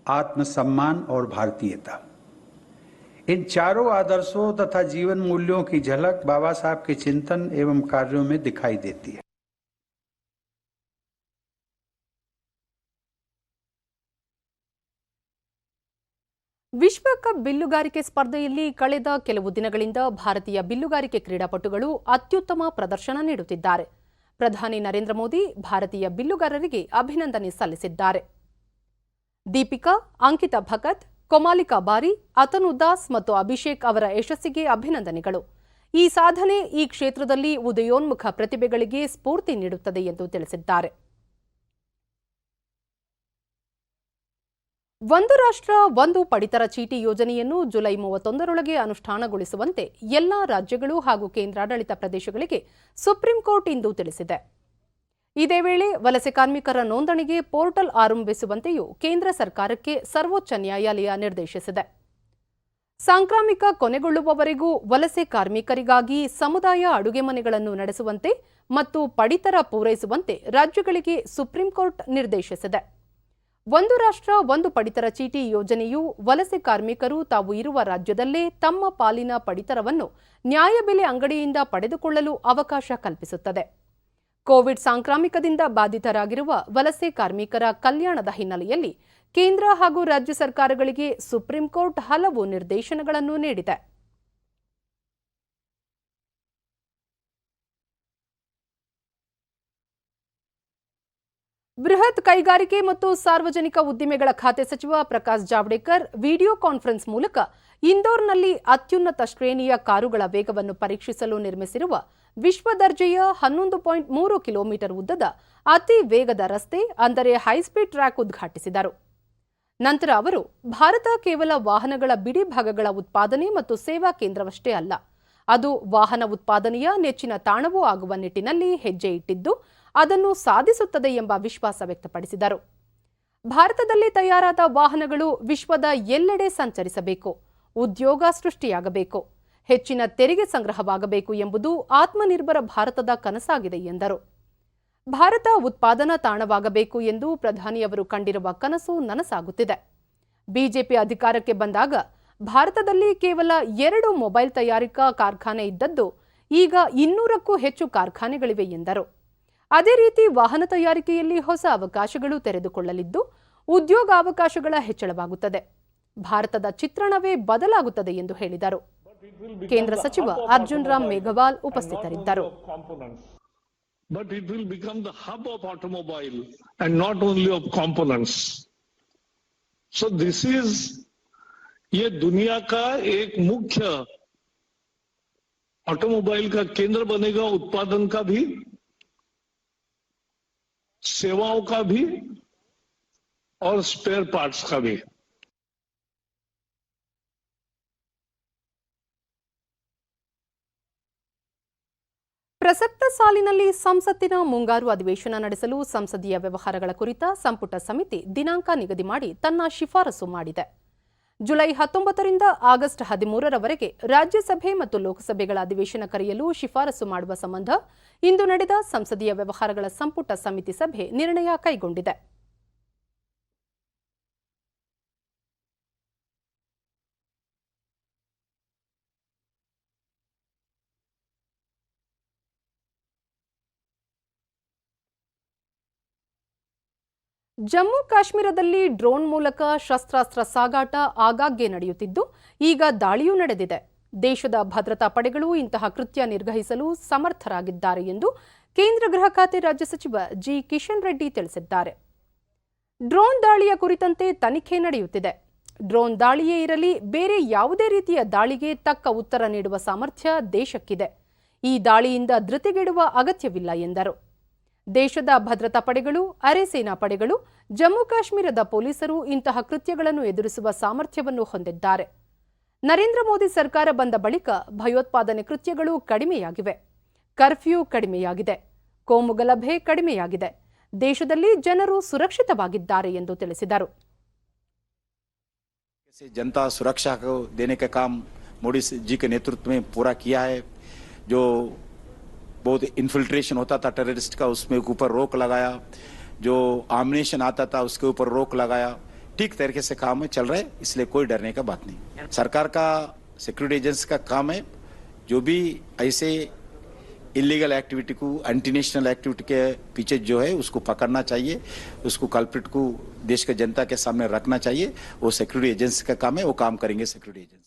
आत्मसम्मान और भारतीयता. इन चारों आदर्शों तथा जीवन मूल्यों की झलक बाबा साहब के चिंतन एवं कार्यों में दिखाई देती है. ವಿಶ್ವಕಪ್ ಬಿಲ್ಲುಗಾರಿಕೆ ಸ್ಪರ್ಧೆಯಲ್ಲಿ ಕಳೆದ ಕೆಲವು ದಿನಗಳಿಂದ ಭಾರತೀಯ ಬಿಲ್ಲುಗಾರಿಕೆ ಕ್ರೀಡಾಪಟುಗಳು ಅತ್ಯುತ್ತಮ ಪ್ರದರ್ಶನ ನೀಡುತ್ತಿದ್ದಾರೆ. ಪ್ರಧಾನಿ ನರೇಂದ್ರ ಮೋದಿ ಭಾರತೀಯ ಬಿಲ್ಲುಗಾರರಿಗೆ ಅಭಿನಂದನೆ ಸಲ್ಲಿಸಿದ್ದಾರೆ. ದೀಪಿಕಾ, ಅಂಕಿತಾ ಭಗತ್, ಕೊಮಾಲಿಕಾ ಬಾರಿ, ಅತನು ದಾಸ್ ಮತ್ತು ಅಭಿಷೇಕ್ ಅವರ ಯಶಸ್ಸಿಗೆ ಅಭಿನಂದನೆಗಳು. ಈ ಸಾಧನೆ ಈ ಕ್ಷೇತ್ರದಲ್ಲಿ ಉದಯೋನ್ಮುಖ ಪ್ರತಿಭೆಗಳಿಗೆ ಸ್ಫೂರ್ತಿ ನೀಡುತ್ತದೆ ಎಂದು ತಿಳಿಸಿದ್ದಾರೆ. ಒಂದು ರಾಷ್ಟ್ರ ಒಂದು ಪಡಿತರ ಚೀಟಿ ಯೋಜನೆಯನ್ನು ಜುಲೈ 31ರೊಳಗೆ ಅನುಷ್ಠಾನಗೊಳಿಸುವಂತೆ ಎಲ್ಲಾ ರಾಜ್ಯಗಳು ಹಾಗೂ ಕೇಂದ್ರಾಡಳಿತ ಪ್ರದೇಶಗಳಿಗೆ ಸುಪ್ರೀಂ ಕೋರ್ಟ್ ಇಂದು ತಿಳಿಸಿದೆ. ಇದೇ ವೇಳೆ ವಲಸೆ ಕಾರ್ಮಿಕರ ನೋಂದಣಿಗೆ ಪೋರ್ಟಲ್ ಆರಂಭಿಸುವಂತೆಯೂ ಕೇಂದ್ರ ಸರ್ಕಾರಕ್ಕೆ ಸರ್ವೋಚ್ಚ ನ್ಯಾಯಾಲಯ ನಿರ್ದೇಶಿಸಿದೆ. ಸಾಂಕ್ರಾಮಿಕ ಕೊನೆಗೊಳ್ಳುವವರೆಗೂ ವಲಸೆ ಕಾರ್ಮಿಕರಿಗಾಗಿ ಸಮುದಾಯ ಅಡುಗೆ ಮನೆಗಳನ್ನು ನಡೆಸುವಂತೆ ಮತ್ತು ಪಡಿತರ ಪೂರೈಸುವಂತೆ ರಾಜ್ಯಗಳಿಗೆ ಸುಪ್ರೀಂ ಕೋರ್ಟ್ ನಿರ್ದೇಶಿಸಿದೆ. ಒಂದು ರಾಷ್ಟ್ರ ಒಂದು ಪಡಿತರ ಚೀಟಿ ಯೋಜನೆಯು ವಲಸೆ ಕಾರ್ಮಿಕರು ತಾವು ಇರುವ ರಾಜ್ಯದಲ್ಲೇ ತಮ್ಮ ಪಾಲಿನ ಪಡಿತರವನ್ನು ನ್ಯಾಯಬೆಲೆ ಅಂಗಡಿಯಿಂದ ಪಡೆದುಕೊಳ್ಳಲು ಅವಕಾಶ ಕಲ್ಪಿಸುತ್ತದೆ. ಕೋವಿಡ್ ಸಾಂಕ್ರಾಮಿಕದಿಂದ ಬಾಧಿತರಾಗಿರುವ ವಲಸೆ ಕಾರ್ಮಿಕರ ಕಲ್ಯಾಣದ ಹಿನ್ನೆಲೆಯಲ್ಲಿ ಕೇಂದ್ರ ಹಾಗೂ ರಾಜ್ಯ ಸರ್ಕಾರಗಳಿಗೆ ಸುಪ್ರೀಂ ಕೋರ್ಟ್ ಹಲವು ನಿರ್ದೇಶನಗಳನ್ನು ನೀಡಿದೆ. ಬೃಹತ್ ಕೈಗಾರಿಕೆ ಮತ್ತು ಸಾರ್ವಜನಿಕ ಉದ್ದಿಮೆಗಳ ಖಾತೆ ಸಚಿವ ಪ್ರಕಾಶ್ ಜಾವಡೇಕರ್ ವಿಡಿಯೋ ಕಾನ್ಫರೆನ್ಸ್ ಮೂಲಕ ಇಂದೋರ್ನಲ್ಲಿ ಅತ್ಯುನ್ನತ ಶ್ರೇಣಿಯ ಕಾರುಗಳ ವೇಗವನ್ನು ಪರೀಕ್ಷಿಸಲು ನಿರ್ಮಿಸಿರುವ ವಿಶ್ವ ದರ್ಜೆಯ 11.3 ಕಿಲೋಮೀಟರ್ ಉದ್ದದ ಅತಿ ವೇಗದ ರಸ್ತೆ ಅಂದರೆ ಹೈಸ್ಪೀಡ್ ಟ್ರ್ಯಾಕ್ ಉದ್ಘಾಟಿಸಿದರು. ನಂತರ ಅವರು ಭಾರತ ಕೇವಲ ವಾಹನಗಳ ಬಿಡಿ ಭಾಗಗಳ ಉತ್ಪಾದನೆ ಮತ್ತು ಸೇವಾ ಕೇಂದ್ರವಷ್ಟೇ ಅಲ್ಲ, ಅದು ವಾಹನ ಉತ್ಪಾದನೆಯ ನೆಚ್ಚಿನ ತಾಣವೂ ಆಗುವ ನಿಟ್ಟಿನಲ್ಲಿ ಹೆಜ್ಜೆ ಇಟ್ಟಿದ್ದು ಅದನ್ನು ಸಾಧಿಸುತ್ತದೆ ಎಂಬ ವಿಶ್ವಾಸ ವ್ಯಕ್ತಪಡಿಸಿದರು. ಭಾರತದಲ್ಲಿ ತಯಾರಾದ ವಾಹನಗಳು ವಿಶ್ವದ ಎಲ್ಲೆಡೆ ಸಂಚರಿಸಬೇಕು, ಉದ್ಯೋಗ ಸೃಷ್ಟಿಯಾಗಬೇಕು, ಹೆಚ್ಚಿನ ತೆರಿಗೆ ಸಂಗ್ರಹವಾಗಬೇಕು ಎಂಬುದು ಆತ್ಮನಿರ್ಭರ ಭಾರತದ ಕನಸಾಗಿದೆ ಎಂದರು. ಭಾರತ ಉತ್ಪಾದನಾ ತಾಣವಾಗಬೇಕು ಎಂದು ಪ್ರಧಾನಿಯವರು ಕಂಡಿರುವ ಕನಸು ನನಸಾಗುತ್ತಿದೆ. ಬಿಜೆಪಿ ಅಧಿಕಾರಕ್ಕೆ ಬಂದಾಗ ಭಾರತದಲ್ಲಿ ಕೇವಲ 2 ಮೊಬೈಲ್ ತಯಾರಿಕಾ ಕಾರ್ಖಾನೆ ಇದ್ದದ್ದು ಈಗ 200ಕ್ಕೂ ಹೆಚ್ಚು ಕಾರ್ಖಾನೆಗಳಿವೆ ಎಂದರು. ಅದೇ ರೀತಿ ವಾಹನ ತಯಾರಿಕೆಯಲ್ಲಿ ಹೊಸ ಅವಕಾಶಗಳು ತೆರೆದುಕೊಳ್ಳಲಿದ್ದು ಉದ್ಯೋಗಾವಕಾಶಗಳ ಹೆಚ್ಚಳವಾಗುತ್ತದೆ, ಭಾರತದ ಚಿತ್ರಣವೇ ಬದಲಾಗುತ್ತದೆ ಎಂದು ಹೇಳಿದರು. ಕೇಂದ್ರ ಸಚಿವ ಅರ್ಜುನ್ ರಾಮ್ ಮೇಘವಾಲ್ ಉಪಸ್ಥಿತರಿದ್ದರು. But it will become the hub of automobile and not only of components. So this is ये दुनिया का एक मुख्य ऑटोमोबाइल का केंद्र बनेगा, उत्पादन का भी, सेवाओं का भी और स्पेयर पार्ट्स का भी. ಪ್ರಸಕ್ತ ಸಾಲಿನಲ್ಲಿ ಸಂಸತ್ತಿನ ಮುಂಗಾರು ಅಧಿವೇಶನ ನಡೆಸಲು ಸಂಸದೀಯ ವ್ಯವಹಾರಗಳ ಕುರಿತ ಸಂಪುಟ ಸಮಿತಿ ದಿನಾಂಕ ನಿಗದಿ ಮಾಡಿ ತನ್ನ ಶಿಫಾರಸು ಮಾಡಿದೆ. ಜುಲೈ 19ರಿಂದ ಆಗಸ್ಟ್ 13ರವರೆಗೆ ರಾಜ್ಯಸಭೆ ಮತ್ತು ಲೋಕಸಭೆಗಳ ಅಧಿವೇಶನ ಕರೆಯಲು ಶಿಫಾರಸು ಮಾಡುವ ಸಂಬಂಧ ಇಂದು ನಡೆದ ಸಂಸದೀಯ ವ್ಯವಹಾರಗಳ ಸಂಪುಟ ಸಮಿತಿ ಸಭೆ ನಿರ್ಣಯ ಕೈಗೊಂಡಿದೆ. ಜಮ್ಮು ಕಾಶ್ಮೀರದಲ್ಲಿ ಡ್ರೋನ್ ಮೂಲಕ ಶಸ್ತ್ರಾಸ್ತ್ರ ಸಾಗಾಟ ಆಗಾಗ್ಗೆ ನಡೆಯುತ್ತಿದ್ದು ಈಗ ದಾಳಿಯೂ ನಡೆದಿದೆ. ದೇಶದ ಭದ್ರತಾ ಪಡೆಗಳು ಇಂತಹ ಕೃತ್ಯ ನಿರ್ವಹಿಸಲು ಸಮರ್ಥರಾಗಿದ್ದಾರೆ ಎಂದು ಕೇಂದ್ರ ಗೃಹ ಖಾತೆ ರಾಜ್ಯ ಸಚಿವ ಜಿ ಕಿಶನ್ ರೆಡ್ಡಿ ತಿಳಿಸಿದ್ದಾರೆ. ಡ್ರೋನ್ ದಾಳಿಯ ಕುರಿತಂತೆ ತನಿಖೆ ನಡೆಯುತ್ತಿದೆ. ಡ್ರೋನ್ ದಾಳಿಯೇ ಇರಲಿ, ಬೇರೆ ಯಾವುದೇ ರೀತಿಯ ದಾಳಿಗೆ ತಕ್ಕ ಉತ್ತರ ನೀಡುವ ಸಾಮರ್ಥ್ಯ ದೇಶಕ್ಕಿದೆ. ಈ ದಾಳಿಯಿಂದ ಧೃತಿಗೆಡುವ ಅಗತ್ಯವಿಲ್ಲ ಎಂದರು. ದೇಶದ ಭದ್ರತಾ ಪಡೆಗಳು, ಅರೆ ಸೇನಾ ಪಡೆಗಳು, ಜಮ್ಮು ಕಾಶ್ಮೀರದ ಪೊಲೀಸರು ಇಂತಹ ಕೃತ್ಯಗಳನ್ನು ಎದುರಿಸುವ ಸಾಮರ್ಥ್ಯವನ್ನು ಹೊಂದಿದ್ದಾರೆ. ನರೇಂದ್ರ ಮೋದಿ ಸರ್ಕಾರ ಬಂದ ಬಳಿಕ ಭಯೋತ್ಪಾದನೆ ಕೃತ್ಯಗಳು ಕಡಿಮೆಯಾಗಿವೆ, ಕರ್ಫ್ಯೂ ಕಡಿಮೆಯಾಗಿದೆ, ಕೋಮುಗಲಭೆ ಕಡಿಮೆಯಾಗಿದೆ, ದೇಶದಲ್ಲಿ ಜನರು ಸುರಕ್ಷಿತವಾಗಿದ್ದಾರೆ ಎಂದು ತಿಳಿಸಿದರು. जनता सुरक्षा को देने का काम मोदी जी के नेतृत्व में पूरा किया है. जो बहुत इन्फिल्ट्रेशन होता था टेररिस्ट का, उसमें ऊपर रोक लगाया, जो आमिनेशन आता था उसके ऊपर रोक लगाया, ठीक तरीके से काम चल रहा है, इसलिए कोई डरने का बात नहीं. सरकार का सिक्योरिटी एजेंसी का काम है जो भी ऐसे इलीगल एक्टिविटी को, एंटी नेशनल एक्टिविटी के पीछे जो है उसको पकड़ना चाहिए, उसको कल्प्रिट को देश के जनता के सामने रखना चाहिए. वो सिक्योरिटी एजेंसी का काम है, वो काम करेंगे सिक्योरिटी एजेंसी.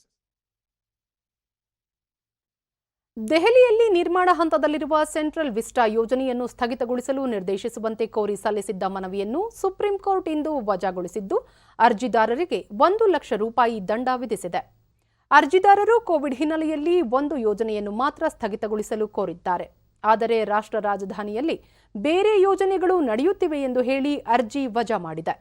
ದೆಹಲಿಯಲ್ಲಿ ನಿರ್ಮಾಣ ಹಂತದಲ್ಲಿರುವ ಸೆಂಟ್ರಲ್ ವಿಸ್ಟಾ ಯೋಜನೆಯನ್ನು ಸ್ಥಗಿತಗೊಳಿಸಲು ನಿರ್ದೇಶಿಸುವಂತೆ ಕೋರಿ ಸಲ್ಲಿಸಿದ್ದ ಮನವಿಯನ್ನು ಸುಪ್ರೀಂ ಕೋರ್ಟ್ ಇಂದು ವಜಾಗೊಳಿಸಿದ್ದು ಅರ್ಜಿದಾರರಿಗೆ 1 ಲಕ್ಷ ರೂಪಾಯಿ ದಂಡ ವಿಧಿಸಿದೆ. ಅರ್ಜಿದಾರರು ಕೋವಿಡ್ ಹಿನ್ನೆಲೆಯಲ್ಲಿ ಒಂದು ಯೋಜನೆಯನ್ನು ಮಾತ್ರ ಸ್ಥಗಿತಗೊಳಿಸಲು ಕೋರಿದ್ದಾರೆ. ಆದರೆ ರಾಷ್ಟ್ರ ರಾಜಧಾನಿಯಲ್ಲಿ ಬೇರೆ ಯೋಜನೆಗಳು ನಡೆಯುತ್ತಿವೆ ಎಂದು ಹೇಳಿ ಅರ್ಜಿ ವಜಾ ಮಾಡಿದೆ.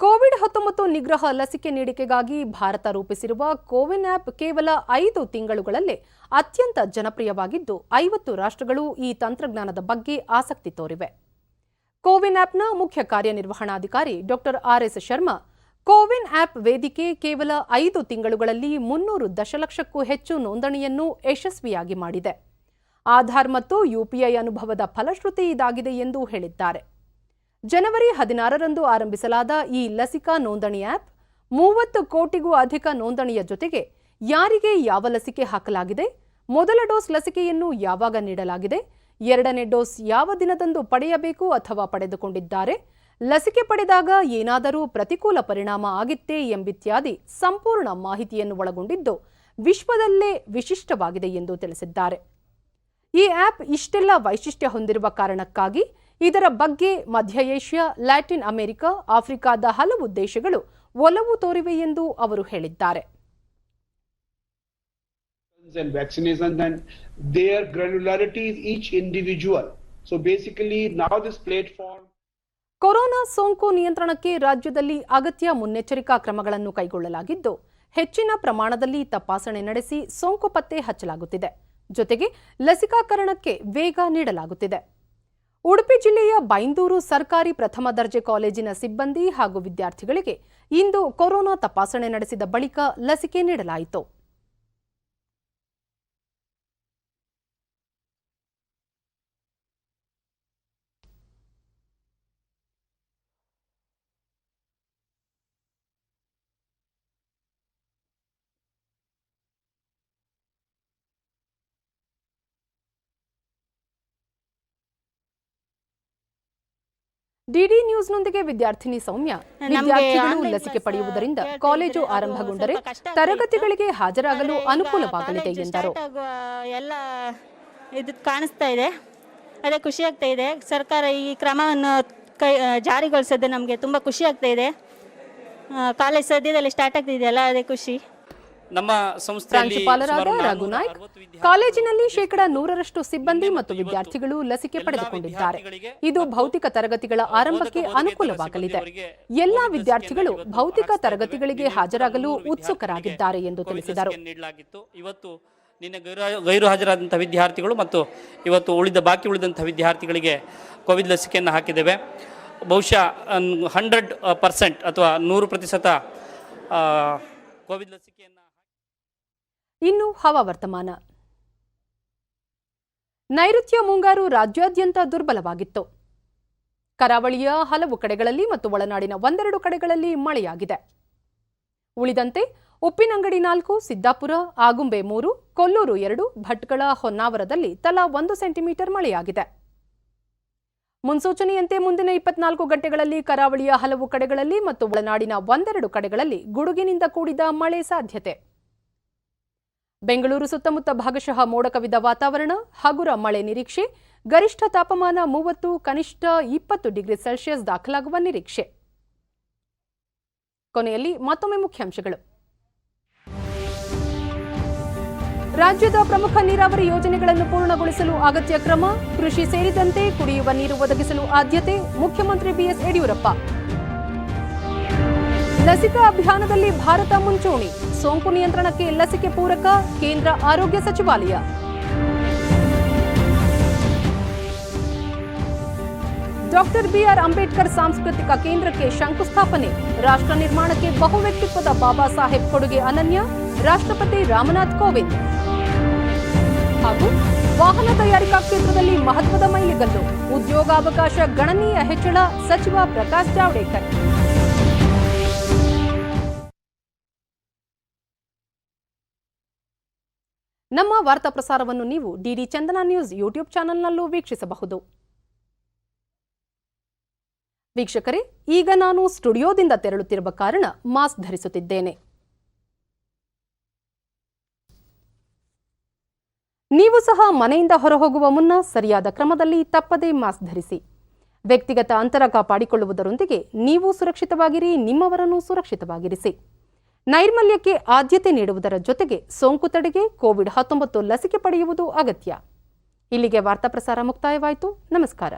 ಕೋವಿಡ್-19 ನಿಗ್ರಹ ಲಸಿಕೆ ನೀಡಿಕೆಗಾಗಿ ಭಾರತ ರೂಪಿಸಿರುವ ಕೋವಿನ್ ಆಪ್ ಕೇವಲ 5 ತಿಂಗಳುಗಳಲ್ಲೇ ಅತ್ಯಂತ ಜನಪ್ರಿಯವಾಗಿದ್ದು 50 ರಾಷ್ಟ್ರಗಳು ಈ ತಂತ್ರಜ್ಞಾನದ ಬಗ್ಗೆ ಆಸಕ್ತಿ ತೋರಿವೆ. ಕೋವಿನ್ ಆಪ್ನ ಮುಖ್ಯ ಕಾರ್ಯನಿರ್ವಹಣಾಧಿಕಾರಿ ಡಾಕ್ಟರ್ ಆರ್.ಎಸ್. ಶರ್ಮಾ, ಕೋವಿನ್ ಆಪ್ ವೇದಿಕೆ ಕೇವಲ 5 ತಿಂಗಳುಗಳಲ್ಲಿ 300 ದಶಲಕ್ಷಕ್ಕೂ ಹೆಚ್ಚು ನೋಂದಣಿಯನ್ನು ಯಶಸ್ವಿಯಾಗಿ ಮಾಡಿದೆ. ಆಧಾರ್ ಮತ್ತು ಯುಪಿಐ ಅನುಭವದ ಫಲಶ್ರುತಿ ಇದಾಗಿದೆ ಎಂದು ಹೇಳಿದ್ದಾರೆ. ಜನವರಿ 16ರಂದು ಆರಂಭಿಸಲಾದ ಈ ಲಸಿಕಾ ನೋಂದಣಿ ಆಪ್ 30 ಕೋಟಿಗೂ ಅಧಿಕ ನೋಂದಣಿಯ ಜೊತೆಗೆ ಯಾರಿಗೆ ಯಾವ ಲಸಿಕೆ ಹಾಕಲಾಗಿದೆ, ಮೊದಲ ಡೋಸ್ ಲಸಿಕೆಯನ್ನು ಯಾವಾಗ ನೀಡಲಾಗಿದೆ, ಎರಡನೇ ಡೋಸ್ ಯಾವ ದಿನದಂದು ಪಡೆಯಬೇಕು ಅಥವಾ ಪಡೆದುಕೊಂಡಿದ್ದಾರೆ, ಲಸಿಕೆ ಪಡೆದಾಗ ಏನಾದರೂ ಪ್ರತಿಕೂಲ ಪರಿಣಾಮ ಆಗಿತ್ತೇ ಎಂಬಿತ್ಯಾದಿ ಸಂಪೂರ್ಣ ಮಾಹಿತಿಯನ್ನು ಒಳಗೊಂಡಿದ್ದು ವಿಶ್ವದಲ್ಲೇ ವಿಶಿಷ್ಟವಾಗಿದೆ ಎಂದು ತಿಳಿಸಿದ್ದಾರೆ. ಈ ಆಪ್ ಇಷ್ಟೆಲ್ಲ ವೈಶಿಷ್ಟ್ಯ ಹೊಂದಿರುವ ಕಾರಣಕ್ಕಾಗಿ ಇದರ ಬಗ್ಗೆ ಮಧ್ಯ ಏಷ್ಯಾ, ಲ್ಯಾಟಿನ್ ಅಮೆರಿಕ, ಆಫ್ರಿಕಾದ ಹಲವು ದೇಶಗಳು ಒಲವು ತೋರಿವೆ ಎಂದು ಅವರು ಹೇಳಿದ್ದಾರೆ. And vaccination and their granularity is each individual. So basically now this platform. Corona ಸೋಂಕು ನಿಯಂತ್ರಣಕ್ಕೆ ರಾಜ್ಯದಲ್ಲಿ ಅಗತ್ಯ ಮುನ್ನೆಚ್ಚರಿಕಾ ಕ್ರಮಗಳನ್ನು ಕೈಗೊಳ್ಳಲಾಗಿದ್ದು ಹೆಚ್ಚಿನ ಪ್ರಮಾಣದಲ್ಲಿ ತಪಾಸಣೆ ನಡೆಸಿ ಸೋಂಕು ಪತ್ತೆ ಹಚ್ಚಲಾಗುತ್ತಿದೆ. ಜೊತೆಗೆ ಲಸಿಕಾಕರಣಕ್ಕೆ ವೇಗ ನೀಡಲಾಗುತ್ತಿದೆ. ಉಡುಪಿ ಜಿಲ್ಲೆಯ ಬೈಂದೂರು ಸರ್ಕಾರಿ ಪ್ರಥಮ ದರ್ಜೆ ಕಾಲೇಜಿನ ಸಿಬ್ಬಂದಿ ಹಾಗೂ ವಿದ್ಯಾರ್ಥಿಗಳಿಗೆ ಇಂದು ಕೊರೋನಾ ತಪಾಸಣೆ ನಡೆಸಿದ ಬಳಿಕ ಲಸಿಕೆ ನೀಡಲಾಯಿತು. ಡಿಡಿ ನ್ಯೂಸ್ನೊಂದಿಗೆ ವಿದ್ಯಾರ್ಥಿನಿ ಸೌಮ್ಯ, ವಿದ್ಯಾರ್ಥಿಗಳು ಲಸಿಕೆ ಪಡೆಯುವುದರಿಂದ ಕಾಲೇಜು ಆರಂಭಗೊಂಡರೆ ತರಗತಿಗಳಿಗೆ ಹಾಜರಾಗಲು ಅನುಕೂಲವಾಗಲಿದೆ ಎಂದರು. ಎಲ್ಲ ಇದು ಕಾಣಿಸ್ತಾ ಇದೆ, ಅದೇ ಖುಷಿ ಆಗ್ತಾ ಇದೆ. ಸರ್ಕಾರ ಈ ಕ್ರಮವನ್ನು ಜಾರಿಗೊಳಿಸೋದು ನಮಗೆ ತುಂಬ ಖುಷಿ ಆಗ್ತಾ ಇದೆ. ಕಾಲೇಜ್ ಸದ್ಯದಲ್ಲಿ ಸ್ಟಾರ್ಟ್ ಆಗ್ತಿದೆಯಲ್ಲ, ಅದೇ ಖುಷಿ. ನಮ್ಮ ಪ್ರಾಂಶುಪಾಲರಾದ ರಘುನಾಯ್ಕ್, ಕಾಲೇಜಿನಲ್ಲಿ 100% ಸಿಬ್ಬಂದಿ ಮತ್ತು ವಿದ್ಯಾರ್ಥಿಗಳು ಲಸಿಕೆ ಪಡೆದುಕೊಂಡಿದ್ದಾರೆ. ಇದು ಭೌತಿಕ ತರಗತಿಗಳ ಆರಂಭಕ್ಕೆ ಅನುಕೂಲವಾಗಲಿದೆ. ಎಲ್ಲಾ ವಿದ್ಯಾರ್ಥಿಗಳು ಭೌತಿಕ ತರಗತಿಗಳಿಗೆ ಹಾಜರಾಗಲು ಉತ್ಸುಕರಾಗಿದ್ದಾರೆ ಎಂದು ತಿಳಿಸಿದರು. ಇವತ್ತು ನಿನ್ನೆ ಗೈರು ಹಾಜರಾದಂತಹ ವಿದ್ಯಾರ್ಥಿಗಳು ಮತ್ತು ಇವತ್ತು ಬಾಕಿ ಉಳಿದಂತಹ ವಿದ್ಯಾರ್ಥಿಗಳಿಗೆ ಕೋವಿಡ್ ಲಸಿಕೆಯನ್ನು ಹಾಕಿದ್ದೇವೆ. ಬಹುಶಃ 100% ಅಥವಾ 100% ಕೋವಿಡ್ ಲಸಿಕೆಯನ್ನು. ಇನ್ನು ಹವಾವರ್ತಮಾನ. ನೈಋತ್ಯ ಮುಂಗಾರು ರಾಜ್ಯಾದ್ಯಂತ ದುರ್ಬಲವಾಗಿತ್ತು. ಕರಾವಳಿಯ ಹಲವು ಕಡೆಗಳಲ್ಲಿ ಮತ್ತು ಒಳನಾಡಿನ 1-2 ಕಡೆಗಳಲ್ಲಿ ಮಳೆಯಾಗಿದೆ. ಉಳಿದಂತೆ ಉಪ್ಪಿನಂಗಡಿ 4, ಸಿದ್ದಾಪುರ, ಆಗುಂಬೆ 3, ಕೊಲ್ಲೂರು 2, ಭಟ್ಕಳ, ಹೊನ್ನಾವರದಲ್ಲಿ ತಲಾ 1 ಸೆಂಟಿಮೀಟರ್ ಮಳೆಯಾಗಿದೆ. ಮುನ್ಸೂಚನೆಯಂತೆ ಮುಂದಿನ 24 ಗಂಟೆಗಳಲ್ಲಿ ಕರಾವಳಿಯ ಹಲವು ಕಡೆಗಳಲ್ಲಿ ಮತ್ತು ಒಳನಾಡಿನ 1-2 ಕಡೆಗಳಲ್ಲಿ ಗುಡುಗಿನಿಂದ ಕೂಡಿದ ಮಳೆ ಸಾಧ್ಯತೆ. ಬೆಂಗಳೂರು ಸುತ್ತಮುತ್ತ ಭಾಗಶಃ ಮೋಡ ಕವಿದ ವಾತಾವರಣ, ಹಗುರ ಮಳೆ ನಿರೀಕ್ಷೆ. ಗರಿಷ್ಠ ತಾಪಮಾನ 30, ಕನಿಷ್ಠ 20 ಡಿಗ್ರಿ ಸೆಲ್ಸಿಯಸ್ ದಾಖಲಾಗುವ ನಿರೀಕ್ಷೆ. ಕೊನೆಯಲ್ಲಿ ಮತ್ತೊಮ್ಮೆ ಮುಖ್ಯಾಂಶಗಳು. ರಾಜ್ಯದ ಪ್ರಮುಖ ನೀರಾವರಿ ಯೋಜನೆಗಳನ್ನು ಪೂರ್ಣಗೊಳಿಸಲು ಅಗತ್ಯ ಕ್ರಮ, ಕೃಷಿ ಸೇರಿದಂತೆ ಕುಡಿಯುವ ನೀರು ಒದಗಿಸಲು ಆದ್ಯತೆ, ಮುಖ್ಯಮಂತ್ರಿ ಬಿಎಸ್ ಯಡಿಯೂರಪ್ಪ. ಲಸಿಕಾ ಅಭಿಯಾನದಲ್ಲಿ ಭಾರತ ಮುಂಚೂಣಿ, ಸೋಂಕು ನಿಯಂತ್ರಣಕ್ಕೆ ಲಸಿಕೆ ಪೂರಕ, ಕೇಂದ್ರ ಆರೋಗ್ಯ ಸಚಿವಾಲಯ. ಡಾಕ್ಟರ್ ಬಿಆರ್ ಅಂಬೇಡ್ಕರ್ ಸಾಂಸ್ಕೃತಿಕ ಕೇಂದ್ರಕ್ಕೆ ಶಂಕುಸ್ಥಾಪನೆ, ರಾಷ್ಟ್ರ ನಿರ್ಮಾಣಕ್ಕೆ ಬಹುವ್ಯಕ್ತಿತ್ವದ ಬಾಬಾ ಸಾಹೇಬ್ ಕೊಡುಗೆ ಅನನ್ಯ, ರಾಷ್ಟ್ರಪತಿ ರಾಮನಾಥ್ ಕೋವಿಂದ್. ಹಾಗೂ ವಾಹನ ತಯಾರಿಕಾ ಕ್ಷೇತ್ರದಲ್ಲಿ ಮಹತ್ವದ ಮೈಲಿಗಲ್ಲು, ಉದ್ಯೋಗಾವಕಾಶ ಗಣನೀಯ ಹೆಚ್ಚಳ, ಸಚಿವ ಪ್ರಕಾಶ್ ಜಾವಡೇಕರ್. ನಮ್ಮ ವಾರ್ತಾ ಪ್ರಸಾರವನ್ನು ನೀವು ಡಿಡಿ ಚಂದನ ನ್ಯೂಸ್ ಯೂಟ್ಯೂಬ್ ಚಾನೆಲ್ನಲ್ಲೂ ವೀಕ್ಷಿಸಬಹುದು. ವೀಕ್ಷಕರೇ, ಈಗ ನಾನು ಸ್ಟುಡಿಯೋದಿಂದ ತೆರಳುತ್ತಿರುವ ಕಾರಣ ಮಾಸ್ಕ್ ಧರಿಸುತ್ತಿದ್ದೇನೆ. ನೀವು ಸಹ ಮನೆಯಿಂದ ಹೊರಹೋಗುವ ಮುನ್ನ ಸರಿಯಾದ ಕ್ರಮದಲ್ಲಿ ತಪ್ಪದೇ ಮಾಸ್ಕ್ ಧರಿಸಿ. ವ್ಯಕ್ತಿಗತ ಅಂತರ ಕಾಪಾಡಿಕೊಳ್ಳುವುದರೊಂದಿಗೆ ನೀವು ಸುರಕ್ಷಿತವಾಗಿರಿ, ನಿಮ್ಮವರನ್ನು ಸುರಕ್ಷಿತವಾಗಿರಿಸಿ. ನೈರ್ಮಲ್ಯಕ್ಕೆ ಆದ್ಯತೆ ನೀಡುವುದರ ಜೊತೆಗೆ ಸೋಂಕು ತಡೆಗೆ ಕೋವಿಡ್-19 ಲಸಿಕೆ ಪಡೆಯುವುದು ಅಗತ್ಯ. ಇಲ್ಲಿಗೆ ವಾರ್ತಾ ಪ್ರಸಾರ ಮುಕ್ತಾಯವಾಯಿತು. ನಮಸ್ಕಾರ.